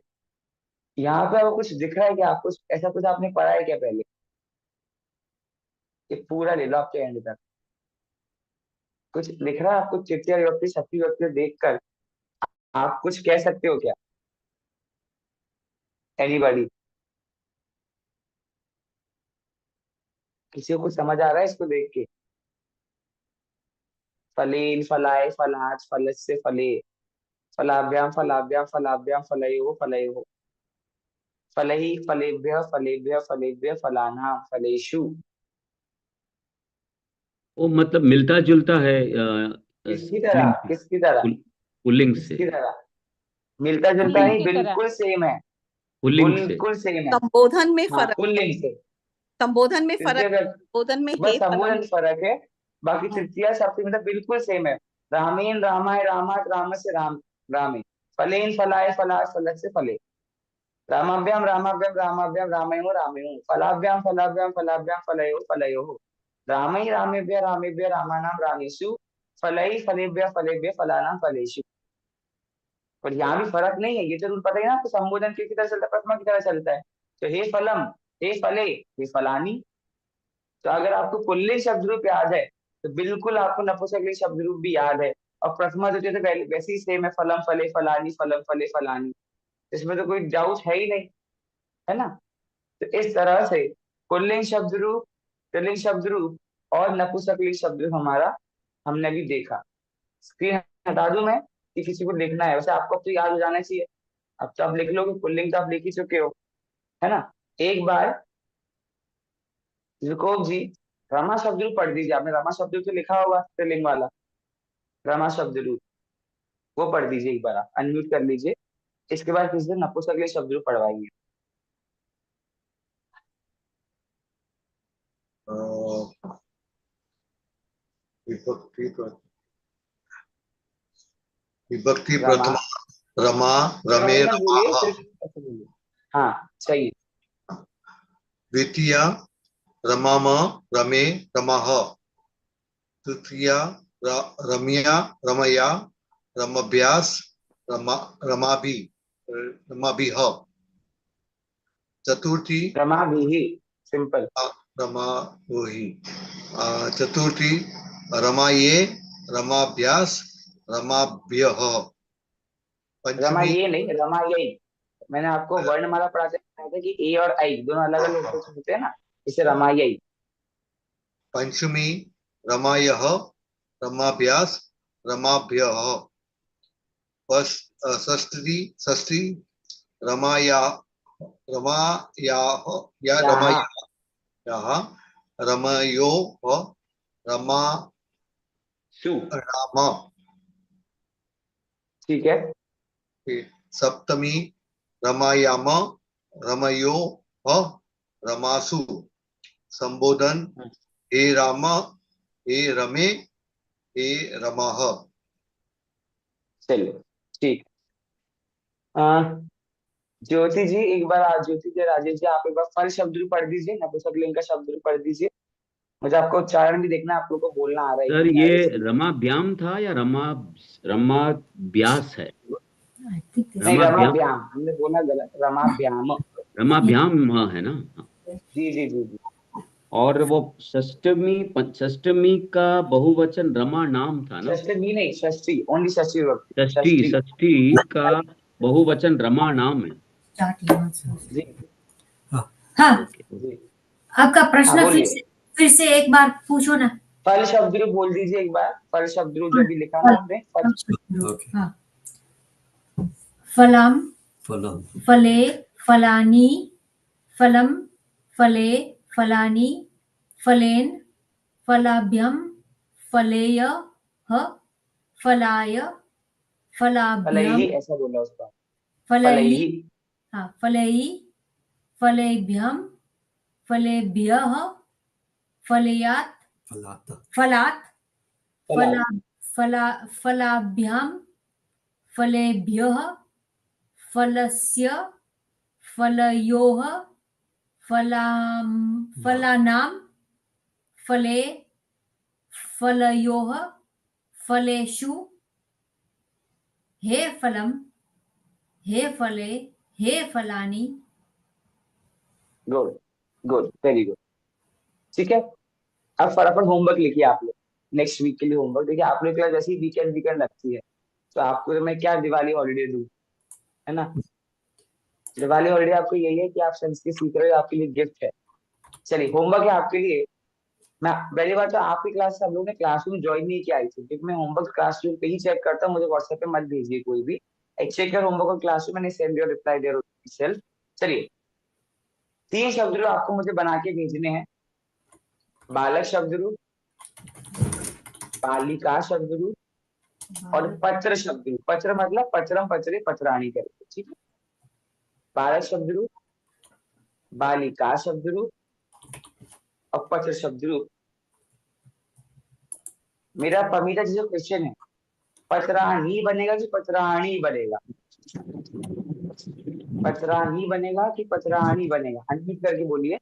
यहाँ पे आपको कुछ दिख रहा है क्या, आपको ऐसा कुछ आपने पढ़ा है क्या पहले? ये पूरा ले लो आपके एंड तक, कुछ दिख रहा है आपको तृतीय विभक्ति षष्ठी विभक्ति देखकर आप कुछ कह सकते हो क्या? एनीबॉडी, किसी को कुछ समझ आ रहा है इसको देख के? फलेन, फलाए, फलाच, फलस्य, फले, फलाभ्याम, फलाभ्याम, फलाभ्याम, फलयो, फलयो, फलहि, फलेभ्यः, फलेभ्यः, फलेभ्यः, फलानां, फलेषु। वो मतलब मिलता जुलता है किसकी तरह, स्त्रीलिंग से, किसकी तरह, पुल्लिंग से, किसकी तरह? मिलता जुलता पुल्लिंग नहीं, की तरह। बिल्कुल सेम है, पुल्लिंग से। बिल्कुल सेम है। संबोधन में हाँ फर्क है, पुल्लिंग से, संबोधन में तृतीय फर्क, संबोधन में बस हे फलम। संबोधन में फर्क है, बाकी तृतीय सप्तमी मतलब बिल्कुल सेम है। रामेन, रामाय, रामात, रामस्य, राम, रामे, फलेन, फलाय, फलाश, फलस्य, फले, रामाभ्याम, रामाभ्याम, रामाभ्याम, रामयो, रामयो, फलाभ्याम, फलाभ्याम, फलाभ्याम, फलयो, फलयो, रामै, रामेभ्यः, रामेभ्यः, रामानां, रामेषु, फलै, फलेभ्यः, फलेभ्यः, फलानां, फलेषु। और यहाँ भी फर्क नहीं है, ये तो रूल पता है ना आपको, संबोधन किसकी तरह चलता है, प्रथमा की तरह चलता है। तो हे फलम, हे फले, हे फलानी। तो अगर आपको पुल्लिंग शब्द रूप याद है, तो बिल्कुल आपको नपुंसकलिंग शब्द रूप भी याद है। और प्रथमा द्वितीय तो वैसे ही सेम है, फलम फले फलानी, फलम फले फलानी, इसमें तो कोई डाउट है ही नहीं, है ना। तो इस तरह से पुल्लिंग शब्द रूप, स्त्रीलिंग शब्द रूप और नपुंसकलिंग शब्द रूप हमारा हमने भी देखा। स्क्रीन हटा दूं मैं कि किसी को लिखना है? वैसे आपको अब तो याद हो जाना चाहिए, अब तो आप लिख लोगे, पुल्लिंग तो आप लिख ही चुके हो, है ना। एक बार जुकोब जी रमा शब्द रूप पढ़ दीजिए। आपने रमा शब्द रूप तो लिखा होगा स्त्रीलिंग वाला, रमा शब्द रूप वो पढ़ दीजिए एक बार, आप अनम्यूट कर लीजिए। इसके बाद किसी दिन नपुंसकलिंग शब्द रूप पढ़वाएंगे। विभक्ति विभक्ति रमा, प्रथमा रमा थोड़ा रमे मत बोलिए, रमाः। सिर्फ ऐसे बोलिए। हाँ सही। द्वितीया रमाम रमे रमाः। तृतीया रम्या रमया रमभ्यास रमाभि रमाभिः। चतुर्थी रमा भी ही, सिंपल। रमा वही। चतुर्थी रमाये रमाभ्यास रमाभ्यः। रमा पंचमी ये नहीं, रमा यही। मैंने आपको वर्णमाला पढ़ाते बताया था कि ए और आई दोनों अलग अलग होते हैं ना, इसे रमा यही। पंचमी रमायः रमाभ्यास रमाभ्यः। षष्ठी रमाया रमायाः या यहाँ रमायाः रमयोः रमा सु, राम। ठीक है। सप्तमी रमायाम रमयोः रमासु। संबोधन हे राम हे रमे हे रमः। चलिए ठीक। ज्योति जी एक बार, ज्योति जी राजेश जी आप एक बार फल शब्द रूप पढ़ दीजिए, नपुंसकलिंग का शब्द रूप पढ़ दीजिए। मुझे आपको उच्चारण भी देखना है, आप लोगों को बोलना आ रहा है कि सर नहीं आ रहा है, ये इसलिए। रमाभ्याम था या रमाभ्यास है? नहीं, रमाभ्याम, रमाभ्याम हमने बोला गलत, रमाभ्याम। रमाभ्याम है ना। जी जी जी जी। और वो षष्टमी का बहुवचन रमा नाम था ना। षष्ठी नहीं, षष्ठी ओनली, षष्ठी विभक्ति, षष्ठी, षष्ठी। षष्ठी का बहुवचन रमा नाम है। जी हाँ, ओके। जी। आपका हाँ प्रश्न बोलिए। फिर से एक बार पूछो ना। फल शब्द रूप बोल दीजिए एक बार, फल शब्द रूप जो फल भी लिखा ना आपने, फल। ओके। हाँ, फलम फलम फले फलानी फलम फले फलानी फलेन फलाभ्यम फलेय फलाय फलाभ्यम फलैहि ऐसा बोला उसका, फलैहि। फलैहि। हाँ, फलैहि फलेभ्यम फलेभ्यः फलयात् फलात फलात् फलात। फलाभ्याम फलेभ्यः फलस्य फलयोः फलानां फले फलयोः फलेषु हे फलम हे फले हे फलानि। Good good, very good. ठीक है, अब फटाफट होमवर्क लिखिए आप लोग, नेक्स्ट वीक के लिए होमवर्क। देखिए आप लोग के लिए जैसे ही वीकेंड वीकेंड लगती है, तो आपको मैं क्या दिवाली हॉलीडे दूं, है ना। दिवाली हॉलीडे आपको यही है कि आप संस्कृत सीख रहे हो, आपके लिए गिफ्ट है। चलिए होमवर्क है आपके लिए। मैं पहली बात तो आपकी क्लास सब लोगों ने क्लासरूम ज्वाइन नहीं किया आई थी, क्योंकि मैं होमवर्क क्लासरूम पे ही चेक करता हूँ, मुझे व्हाट्सएप पे मत भेजिए कोई भी। एक चेक योर होमवर्क क्लासरूम, मैंने send your reply their self. चलिए 3 शब्द रूप आपको मुझे बना के भेजने हैं। बालक शब्द रूप, बालिका शब्द रूप और पत्र शब्द रूप। पत्र मतलब पत्रम पचरे पत्राणी करके, ठीक है। बालक शब्द रूप, बालिका शब्द रूप और पत्र शब्द रूप। मेरा पमीता जी जो क्वेश्चन है, पत्राही बनेगा कि पत्राणी बनेगा? पत्राही बनेगा कि पत्राणी बनेगा? अनम्यूट करके बोलिए।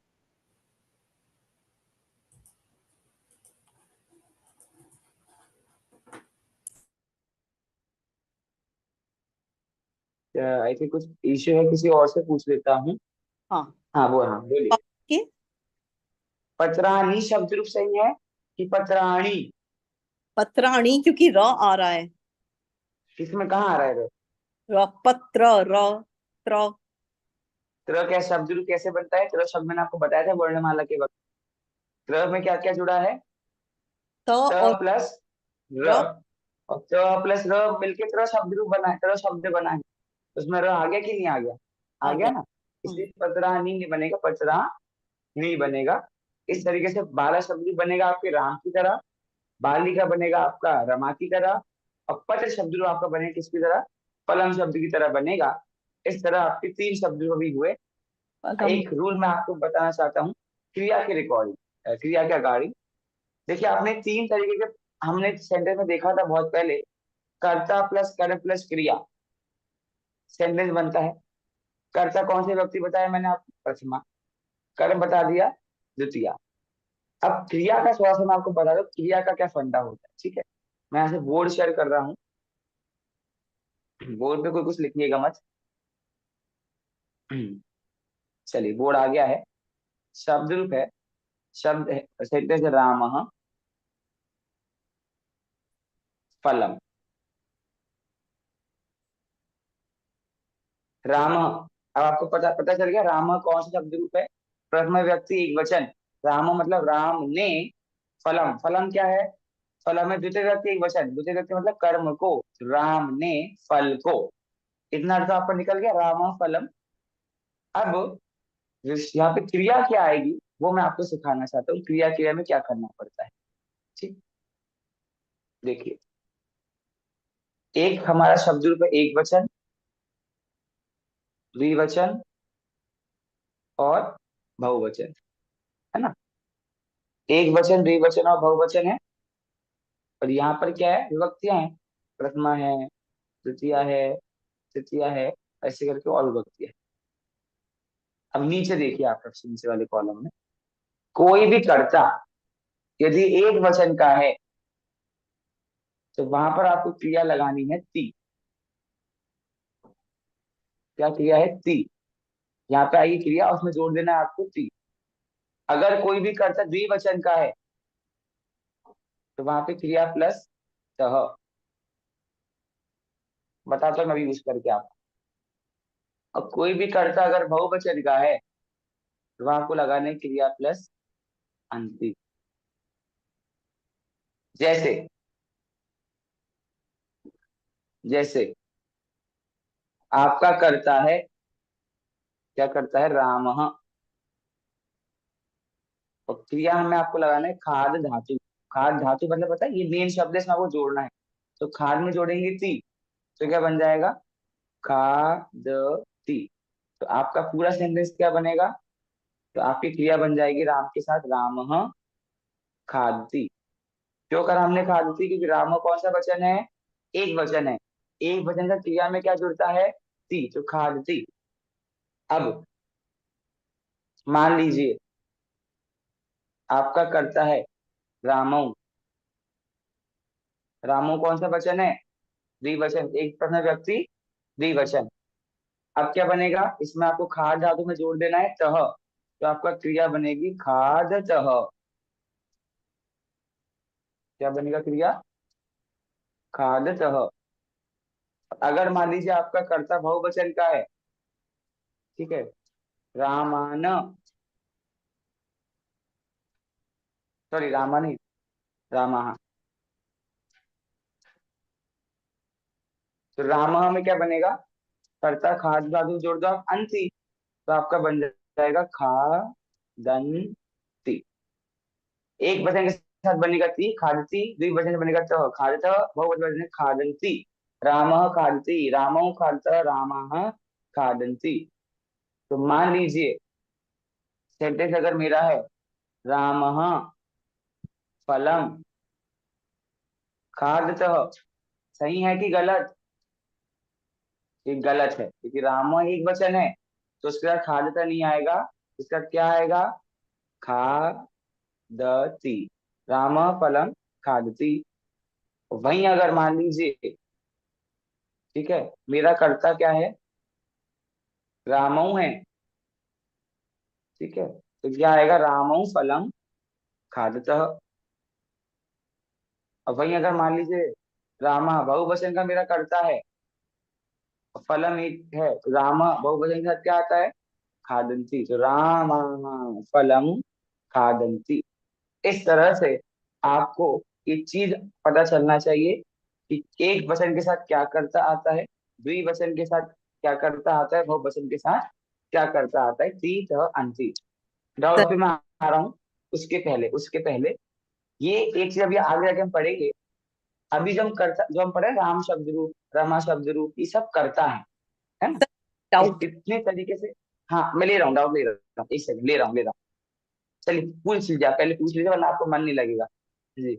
आई थिंक कुछ इश्यू है, किसी और से पूछ लेता हूँ। हाँ, हाँ वो, हाँ बोलिए। के पत्राणी शब्द रूप सही है कि पत्राणी? पत्राणी, क्योंकि र आ रहा है। किसमें कहाँ आ रहा है? र, पत्र, र, त्र। त्र क्या शब्द रूप कैसे बनता है? त्र शब्द मैंने आपको बताया था वर्णमाला के वक्त। त्र में क्या क्या जुड़ा है? त त और प्लस र, र। और त प्लस र मिलके त्र शब्द रूप बना है, त्र शब्द बना है। उसमें र आ गया कि नहीं आ गया? आ आ गया गया। ना। इसलिए पत्राणी नहीं बनेगा, पत्रा नहीं बनेगा। इस तरीके से बाला शब्द रूप बनेगा आपके राम की तरह, बालिका बनेगा आपका रमा की तरह, और पत्र शब्द रूप आपका बनेगा किसकी तरह? पलम शब्द की तरह बनेगा। इस तरह आपके 3 शब्द रूप भी हुए। पलम। एक रूल मैं आपको बताना चाहता हूँ क्रिया की रिकॉर्डिंग, क्रिया की अगाड़ी। देखिए आपने 3 तरीके के हमने सेंटेंस में देखा था बहुत पहले, कर्ता प्लस कर्म प्लस क्रिया सेंटेंस बनता है। कर्ता कौन से व्यक्ति बताया मैंने आपको? प्रथमा। कर्म बता दिया, द्वितीया। अब क्रिया का थोड़ा सा मैं आपको बता दूं, क्रिया का क्या फंडा होता है, ठीक है। मैं यहाँ से बोर्ड शेयर कर रहा हूँ, बोर्ड पे कोई कुछ लिखिएगा मत। चलिए बोर्ड आ गया है। शब्द रूप है, शब्द है, सेंटेंस है रामः फलम। राम, अब आपको पता पता चल गया राम कौन सा शब्द रूप है? प्रथम व्यक्ति एक वचन। राम मतलब राम ने, फलम, फलम क्या है? फलम है द्वितीय व्यक्ति एक वचन, द्वितीय व्यक्ति मतलब कर्म को, राम ने फल को। इतना अर्थ आपका निकल गया, राम फलम। अब यहाँ पे क्रिया क्या आएगी वो मैं आपको सिखाना चाहता हूँ, क्रिया क्रिया में क्या करना पड़ता है। ठीक, देखिए एक हमारा शब्द रूप है एक वचन, द्विवचन और बहुवचन, है ना। एक वचन, द्विवचन और बहुवचन है। और यहाँ पर क्या है? विभक्तियां हैं, प्रथमा है, द्वितीया है, तृतीया है, ऐसे करके और विभक्ति है। अब नीचे देखिए आप नीचे वाले कॉलम में, कोई भी कर्ता यदि एक वचन का है तो वहां पर आपको क्रिया लगानी है ती। क्या क्रिया है? ती। यहाँ पे आई क्रिया, उसमें जोड़ देना है आपको ती। अगर कोई भी कर्ता द्विवचन का है तो वहां पे क्रिया प्लस तह। बताता हूँ मैं अभी यूज करके आपको। अब कोई भी कर्ता अगर बहुवचन का है तो वहां आपको लगाना है क्रिया प्लस अंति। जैसे जैसे आपका कर्ता है, क्या करता है? रामः। और क्रिया हमें आपको लगाना है खाद धातु। खाद धातु मतलब पता है, ये मेन शब्द है, इसमें आपको जोड़ना है। तो खाद में जोड़ेंगे ती, तो क्या बन जाएगा? खादती। तो आपका पूरा सेंटेंस क्या बनेगा? तो आपकी क्रिया बन जाएगी राम के साथ, रामः खादती। क्यों करा हमने खादती? क्योंकि राम कौन सा वचन है? एक वचन है। एक वचन का क्रिया में क्या जुड़ता है? ती, तो खादती। अब मान लीजिए आपका कर्ता है रामौ। रामो कौन सा वचन है? द्विवचन, एक प्रथम व्यक्ति द्विवचन। अब क्या बनेगा? इसमें आपको खाद धातु में जोड़ देना है तह, तो आपका क्रिया बनेगी खाद तह। क्या बनेगा क्रिया? खाद तह। अगर मान लीजिए आपका कर्ता बहुवचन का है, ठीक है, रामान, सॉरी रामा नहीं, रामा। तो रामा में क्या बनेगा? कर्ता खाद धातु जोड़ दो आप अंति, तो आपका बन जाएगा खादंती। एक वचन के साथ बनेगा ती, खादती। द्विवचन से बनेगा तह, खादतः। बहुवचन खादंती। रामः खादती, रामौ खादतः, रामाः खादंती। तो मान लीजिए सेंटेंस अगर मेरा है रामः फलम खादतः, सही है कि गलत? ये गलत है, क्योंकि राम एक वचन है तो उसके साथ खादतः नहीं आएगा। इसका क्या आएगा? खादती। राम फलम खादती। वहीं अगर मान लीजिए, ठीक है, मेरा कर्ता क्या है? रामऊ है, ठीक है, तो क्या आएगा? रामऊ फलम खादतः। अब वही अगर मान लीजिए रामा बहुवचन का मेरा कर्ता है, फलम एक है, तो रामा बहुवचन के साथ क्या आता है, खादंती, तो रामा फलम खादंती। इस तरह से आपको ये चीज पता चलना चाहिए कि एक वचन के साथ क्या करता आता है, द्विवचन के साथ क्या करता आता है, बहुवचन के साथ क्या करता आता है, ती त अंति। डाउट पे मैं आ रहा हूँ। उसके पहले ये एक चीज अभी आगे जाके हम पढ़ेंगे। अभी जो हम पढ़े राम शब्द रूप, रमा शब्द रूप, ये सब करता है ना। डाउट। इतने तरीके से, हाँ मैं ले रहा हूँ, डाउट ले रहा हूँ, एक सेकंड ले रहा हूँ। चलिए पूछ लीजिए, आप पहले पूछ लीजिए वरना आपको मन नहीं लगेगा जी।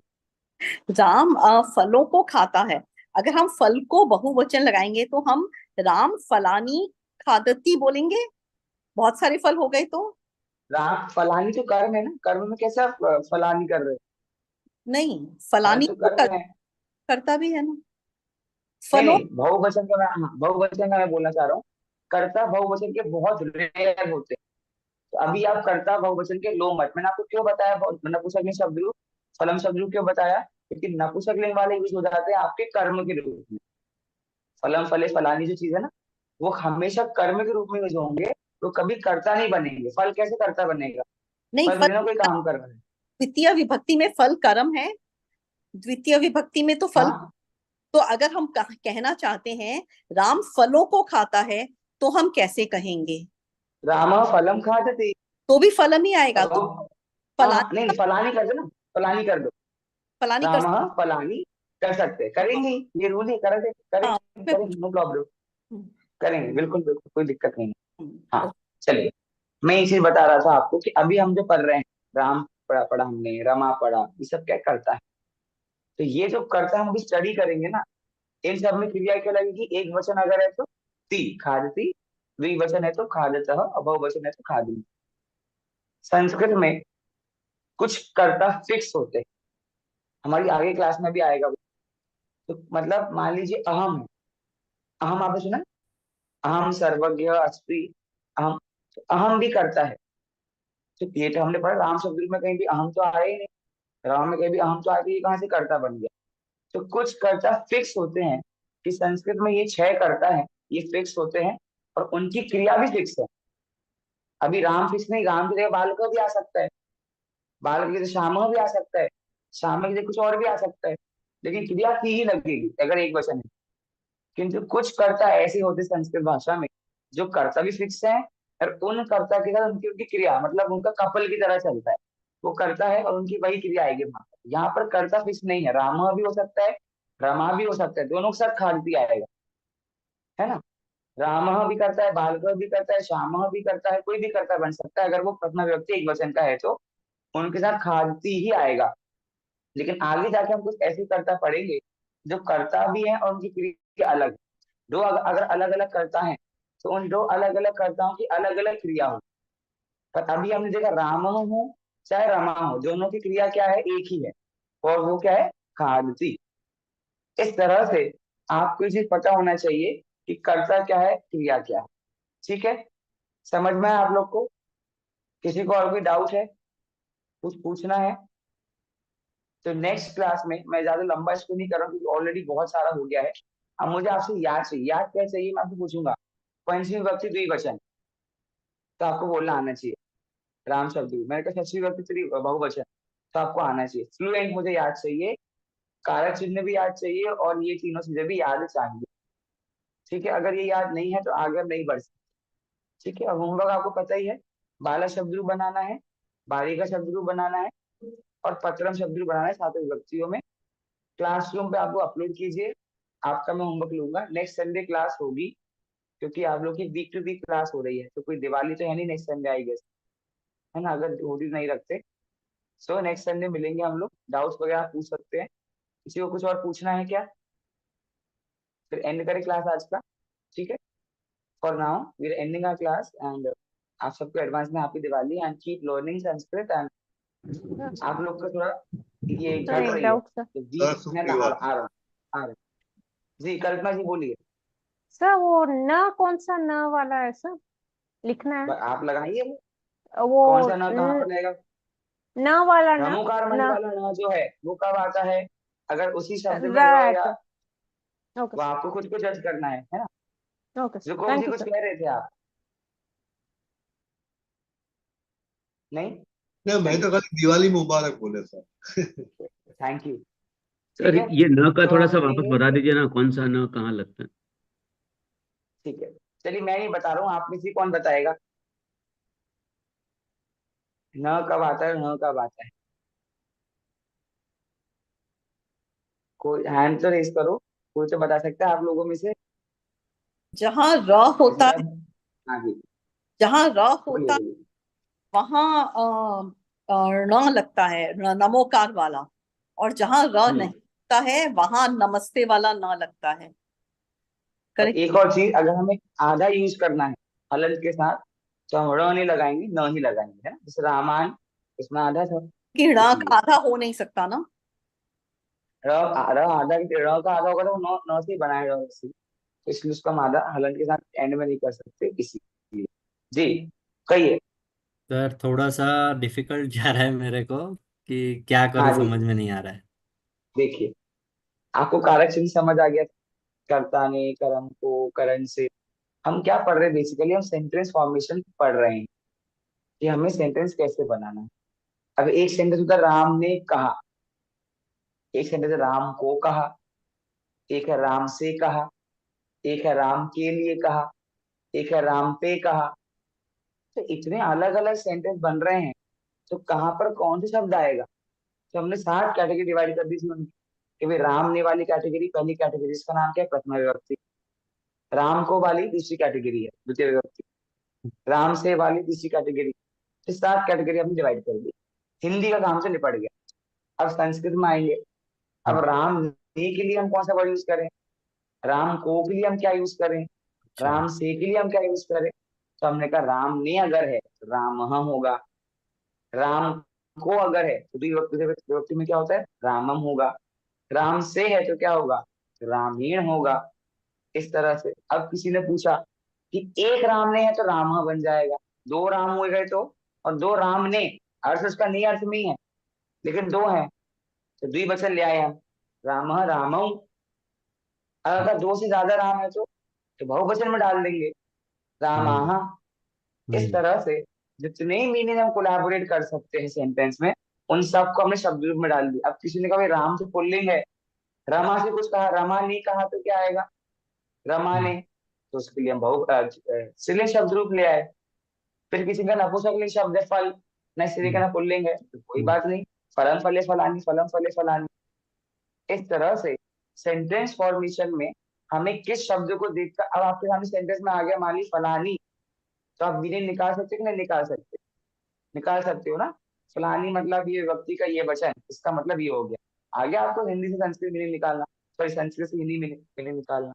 राम फलों को खाता है। अगर हम फल को बहुवचन लगाएंगे तो हम राम फलानी खादती बोलेंगे। बहुत सारे फल हो गए तो राम फलानी तो कर्म है ना, कर्म में कैसे आप फलानी कर रहे हो, नहीं, फल फलानी तो तो कर्म है। करता भी है ना नहीं फलों। नहीं, बहुवचन का मैं बोलना चाह रहा हूँ। कर्ता बहुवचन के बहुत रेयर होते हैं। तो अभी आप कर्ता बहुवचन के लो मत। मैंने आपको क्यों बताया नपुंसकलिंग शब्द रूप, फलम शब्द रूप क्यों बताया, क्योंकि नपुंसकलिंग वाले यूज हो जाते हैं आपके कर्म के रूप में। फलम फले फलानी जो चीज है ना, वो हमेशा कर्म के रूप में यूज होंगे, तो कभी कर्ता नहीं बनेंगे। फल कैसे कर्ता बनेगा, नहीं, फल फल बिना कोई काम कर रहा है। द्वितीय विभक्ति में फल कर्म है, द्वितीय विभक्ति में तो फल। हाँ, तो अगर हम कहना चाहते हैं राम फलों को खाता है तो हम कैसे कहेंगे? राम फलम खादति। तो भी फलम ही आएगा अब तो हाँ फलानी नहीं, का फलानी कर दो ना, फलानी कर दो। फलानी कर राम सकते फलानी कर सकते हैं, करेंगे ही, ये रूल है, करेंगे हैं। हाँ, करेंगे मैं करेंगे, नो प्रॉब्लम, हम्म, करेंगे बिल्कुल बिल्कुल, कोई दिक्कत नहीं है। हाँ हम्म, चलिए, मैं ये चीज बता रहा था आपको कि अभी हम जो पढ़ रहे हैं, राम पढ़ा हमने, रमा पढ़ा, ये सब क्या करता है। तो ये जो करता है हम अभी स्टडी करेंगे ना, इन सब में क्रिया क्या लगेगी, एक वचन अगर है तो ती खादती, द्विवचन है तो खादतः, और बहुवचन है तो खादी। संस्कृत में कुछ कर्ता फिक्स होते हैं, हमारी आगे क्लास में भी आएगा वो। तो मतलब मान लीजिए अहम है, अहम आपने सुना, अहम सर्वज्ञ अस्ति, अहम, तो अहम भी करता है। तो ये तो हमने पढ़ा राम शब्द में कहीं भी अहम तो आया ही नहीं, राम में कहीं भी अहम तो आया, तो ये कहाँ से कर्ता बन गया। तो कुछ कर्ता फिक्स होते हैं, कि संस्कृत में ये 6 कर्ता है, ये फिक्स होते हैं, और उनकी क्रिया भी फिक्स है। अभी राम फिक्स नहीं, राम की जगह बालक भी आ सकता है, बालक की जगह श्याम भी आ सकता है, श्याम की जगह कुछ और भी आ सकता है, लेकिन क्रिया की ही लगेगी अगर एक वचन है। किंतु कुछ कर्ता ऐसे होते संस्कृत भाषा में, जो कर्ता भी फिक्स है, और उन कर्ता के साथ उनकी उनकी क्रिया, मतलब उनका कपल की तरह चलता है। वो करता है और उनकी वही क्रिया आएगी वहां पर। यहाँ पर कर्ता फिक्स नहीं है, राम भी हो सकता है, रमा भी हो सकता है, दोनों के साथ खादती आएगा, है ना। राम भी करता है, बालक भी करता है, श्याम भी करता है, कोई भी कर्ता बन सकता है, अगर वो प्रथमा व्यक्ति एक वचन का है तो उनके साथ खादती ही आएगा। लेकिन आगे जाके हम कुछ ऐसे कर्ता पढ़ेंगे जो कर्ता भी है और उनकी क्रिया अलग। दो अगर अलग अलग कर्ता है, तो उन दो अलग अलग कर्ताओं की अलग अलग क्रिया हो। पर अभी हमने देखा राम हो चाहे रमा हो, दोनों की क्रिया क्या है, एक ही है, और वो क्या है, खादती। इस तरह से आपको ये चीज पता होना चाहिए कि कर्ता क्या है, क्रिया क्या है। ठीक है, समझ में है आप लोग को, किसी को और कोई डाउट है, कुछ पूछना है। तो नेक्स्ट क्लास में मैं ज्यादा लंबा इसको नहीं कर रहा हूँ, क्योंकि ऑलरेडी बहुत सारा हो गया है। अब मुझे आपसे याद चाहिए, याद क्या चाहिए मैं आपको पूछूंगा, पंचमी विभक्ति द्विवचन, तो आपको बोलना आना चाहिए। राम शब्द मैंने कहा षष्ठी विभक्ति बहुवचन, तो आपको आना चाहिए। फ्लुएंट मुझे याद चाहिए, कारक चिन्ह भी याद चाहिए, और ये तीनों चीजें भी याद चाहिए। ठीक है, अगर ये याद नहीं है तो आगे हम नहीं बढ़ सकते। ठीक है, अब होमवर्क आपको पता ही है, बाला शब्द रूप बनाना है, बालिका शब्द रूप बनाना है, और पत्रम शब्द रूप बनाना है सातों विभक्तियों में। क्लासरूम पे आपको अपलोड कीजिए, आपका मैं होमवर्क लूंगा। नेक्स्ट संडे क्लास होगी, क्योंकि आप लोग की वीक टू वीक क्लास हो रही है, तो कोई दिवाली तो है नहीं नेक्स्ट संडे आई गेस, है ना, अगर होली नहीं रखते। सो नेक्स्ट संडे मिलेंगे हम लोग, डाउट्स वगैरह आप पूछ सकते हैं। किसी को कुछ और पूछना है क्या, फिर एंड करें क्लास आज का। ठीक है, for now we are ending our class, and आप सबको एडवांस में happy Diwali, and keep learning Sanskrit. And आप लोग का थोड़ा ये सर घट एक रही है, डाउट सर। तो सर वीक है ना, सुप्रीवार। आ रहा हूँ। जी कल्पना जी बोलिए। सर वो न कौन सा न वाला है सर, लिखना है आप लगाइए वो कौन सा ना कहाँ पर रहेगा। न वाला न रमुकार मणि न वाला न जो है वो कब आता है, अगर उसी शब्द में र राइट। या ओके वो आपको खुद को जज करना है ना। ओके सर, रुको थैंक जी, यू कुछ सर। कह रहे थे आप? नहीं, नहीं, मैं तो चलिए, खाली दिवाली मुबारक बोले सर। Thank you. सर ठीक है, ये न का तो थोड़ा हम सा वापस लिखेंगे, बता दीजिए ना, कौन सा न कहाँ लगता है? ठीक है, चलिए मैं नहीं बता रहा हूँ, आप में से कौन बताएगा न कब आता है, न कब आता है? कोई हैंड तो रेस करो, कोई तो बता सकता है आप लोगों में से। जहाँ र होता है, सब, हाँ जी, जहाँ र बोलिए होता है बोलिए। वहां ण लगता है, नमोकार वाला। और जहाँ र नहीं होता है वहां नमस्ते वाला न लगता है। और करेक्ट। एक और चीज, अगर हमें आधा यूज करना है हलंत के साथ, तो हम र नहीं लगाएंगे, न ही लगाएंगे, है ना। जैसे रामायण, इसमें आधा था, कि ण इसलिए का आधा हो नहीं सकता ना। र आधा, र का आधा होगा तो वो नौ से ही बनाएगा वैसे, तो इसलिए उसको हम आधा हलंत के साथ एंड में नहीं कर सकते, इसीलिए। जी, कहिए। सर थोड़ा सा डिफिकल्ट जा रहा है मेरे को, कि क्या करूँ हाँ जी, समझ में नहीं आ रहा है। देखिए, आपको कारक चिन्ह समझ आ गया? कर्ता ने कर्म को करण से, हम क्या पढ़ रहे हैं बेसिकली, हम सेंटेंस फॉर्मेशन पढ़ रहे हैं कि हमें सेंटेंस कैसे बनाना है। अब एक सेंटेंस होता है राम ने कहा, एक सेंटेंस है राम को कहा, एक है राम से कहा, एक है राम के लिए कहा, एक है राम पे कहा। तो इतने अलग अलग सेंटेंस बन रहे हैं, तो कहाँ पर कौन से शब्द आएगा? तो हमने 7 कैटेगरी डिवाइड कर दी थी उनकी, कि भाई राम ने वाली कैटेगरी पहली कैटेगरी, इसका नाम क्या है? प्रथमा विभक्ति। राम को वाली दूसरी कैटेगरी है, द्वितीय विभक्ति। राम से वाली तीसरी कैटेगरी। फिर 7 कैटेगरी हमने डिवाइड कर दी। हिंदी का काम से निपट गया। अब संस्कृत में आएंगे। अब राम ने के लिए हम कौन सा वर्ड यूज करें, राम को के लिए हम क्या यूज करें, अच्छा। राम से के लिए हम क्या यूज करें? तो हमने कहा राम ने अगर है तो राम होगा, राम को अगर है तो द्विवक्ति से विभक्ति में क्या होता है? रामम होगा। राम से है तो क्या होगा? रामीण होगा। इस तरह से अब किसी ने पूछा कि एक राम ने है तो राम बन जाएगा, दो राम हो गए तो, और दो राम ने, अर्थ उसका नहीं अर्थ में ही है, लेकिन दो है तो द्विवचन ले आए हम, राम रामऊ। अगर दो से ज्यादा राम है तो बहुवचन में डाल देंगे, हम्म। रामाहा। इस हम्म। तरह से जितने ही मीनिंग हम कोलैबोरेट कर सकते हैं सेंटेंस में, उन सबको हमने शब्द रूप में डाल दिया। अब किसी ने कहा भाई राम से पुल्लिंग है, रमा से कुछ कहा, रमा नहीं कहा तो क्या आएगा? रमा ने, तो उसके लिए हम स्त्रीलिंग शब्द रूप ले आए। फिर किसी का नपुंसकलिंग शब्द है फल, न स्त्री का हम्म। न पुल्लिंग है, तो कोई हम्म। बात नहीं, फलम फले फलानी, फलम फले फलानी। इस तरह से सेंटेंस फॉर्मेशन में हमें किस शब्द को देखकर, अब आपके सामने सेंटेंस में आ गया मान ली फलानी, तो आप मीनिंग निकाल सकते हो कि नहीं निकाल सकते? निकाल सकते हो ना। फलानी मतलब ये व्यक्ति का ये वचन, इसका मतलब ये हो गया। आ गया आपको हिंदी से संस्कृत मीनिंग निकालना, सॉरी संस्कृत से हिंदी मीनिंग निकालना।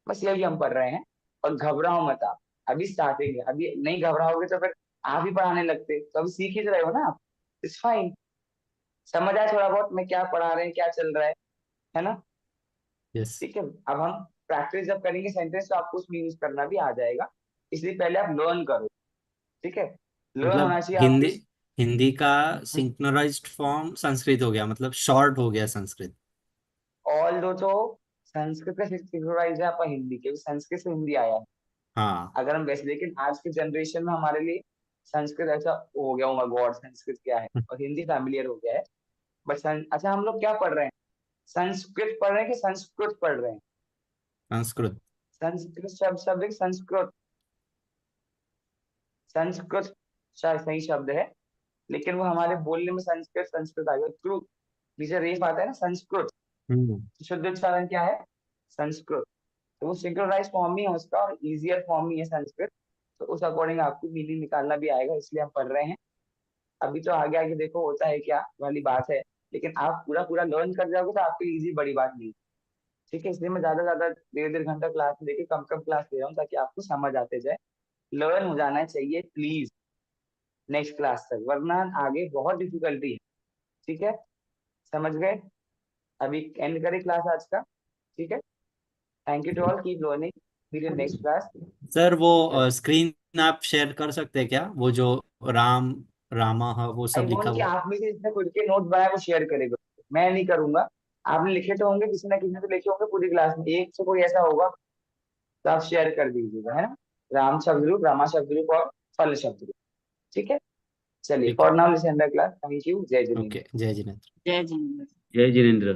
बस यही हम पढ़ रहे हैं। और घबराओ मत आप, अभी स्टार्टिंग है, अभी नहीं घबराओगे तो फिर आप ही पढ़ाने लगते, तो अभी सीख ही तो रहे हो ना आप। इट्स फाइन, समझ आया थोड़ा बहुत मैं क्या पढ़ा रहे हैं, क्या चल रहा है ना। यस। ठीक है, अब हम प्रैक्टिस जब करेंगे सेंटेंस तो आपको उसमें यूज करना भी आ जाएगा, इसलिए पहले आप लर्न करो। ठीक है, लर्न मतलब होना चाहिए हिंदी, आपको। हिंदी का सिंक्रोनाइज्ड फॉर्म संस्कृत हो गया, मतलब शॉर्ट हो गया संस्कृत। ऑल दो तो संस्कृत का सिंक्रोनाइज है आपका हिंदी के, संस्कृत से हिंदी आया है। हाँ। अगर हम वैसे, लेकिन आज के जनरेशन में हमारे लिए संस्कृत ऐसा हो गया, ओ गॉड संस्कृत क्या है, और हिंदी फैमिलियर हो गया है। बट अच्छा, हम लोग क्या पढ़ रहे हैं? संस्कृत पढ़ रहे हैं कि संस्कृत पढ़ रहे हैं? संस्कृत। संस्कृत शब्द शब्द एक संस्कृत, संस्कृत शायद सही शब्द है, लेकिन वो हमारे बोलने में संस्कृत संस्कृत आ गया, कृत नीचे रेफ आता है ना, संस्कृत। हम्म। शुद्ध उच्चारण क्या है? संस्कृत। तो वो सिंक्रोनाइज फॉर्म ही है उसका, और इजियर फॉर्म ही है संस्कृत। तो उस अकॉर्डिंग आपको मीनिंग निकालना भी आएगा, इसलिए हम पढ़ रहे हैं। अभी तो आगे आगे देखो होता है क्या वाली बात है, लेकिन आप पूरा पूरा लर्न कर जाओगे तो आपके लिए इजी बड़ी बात नहीं। ठीक है, इसलिए मैं ज्यादा ज्यादा 1.5 घंटा क्लास में देखिए, कम कम क्लास ले रहा हूँ ताकि आपको समझ आते जाए। लर्न हो जाना चाहिए प्लीज नेक्स्ट क्लास तक, वरना आगे बहुत डिफिकल्टी है। ठीक है, समझ गए? अभी एंड करें क्लास आज का। ठीक है, thank you to all, keep learning, meet in next class. Sir वो स्क्रीन आप शेयर कर सकते हैं क्या, वो जो राम, रामा वो आई सब लिखा वांट कि हुआ? आप में से जिसने खुद के नोट बनाए वो शेयर करेगा, मैं नहीं करूंगा। आपने लिखे तो होंगे, किसी ना किसी ने तो लिखे होंगे पूरी क्लास में, एक से कोई ऐसा होगा तो आप शेयर कर दीजिएगा, है ना। राम शब्द रूप, रामा शब्द रूप और फल शब्द रूप। ठीक है, चलिए ठीक फॉर है। Now let's end the class. Thank you, जय जिनेन्द्र। ओके, जय जिनेन्द्र। जय जिनेन्द्र। जय जिनेन्द्र।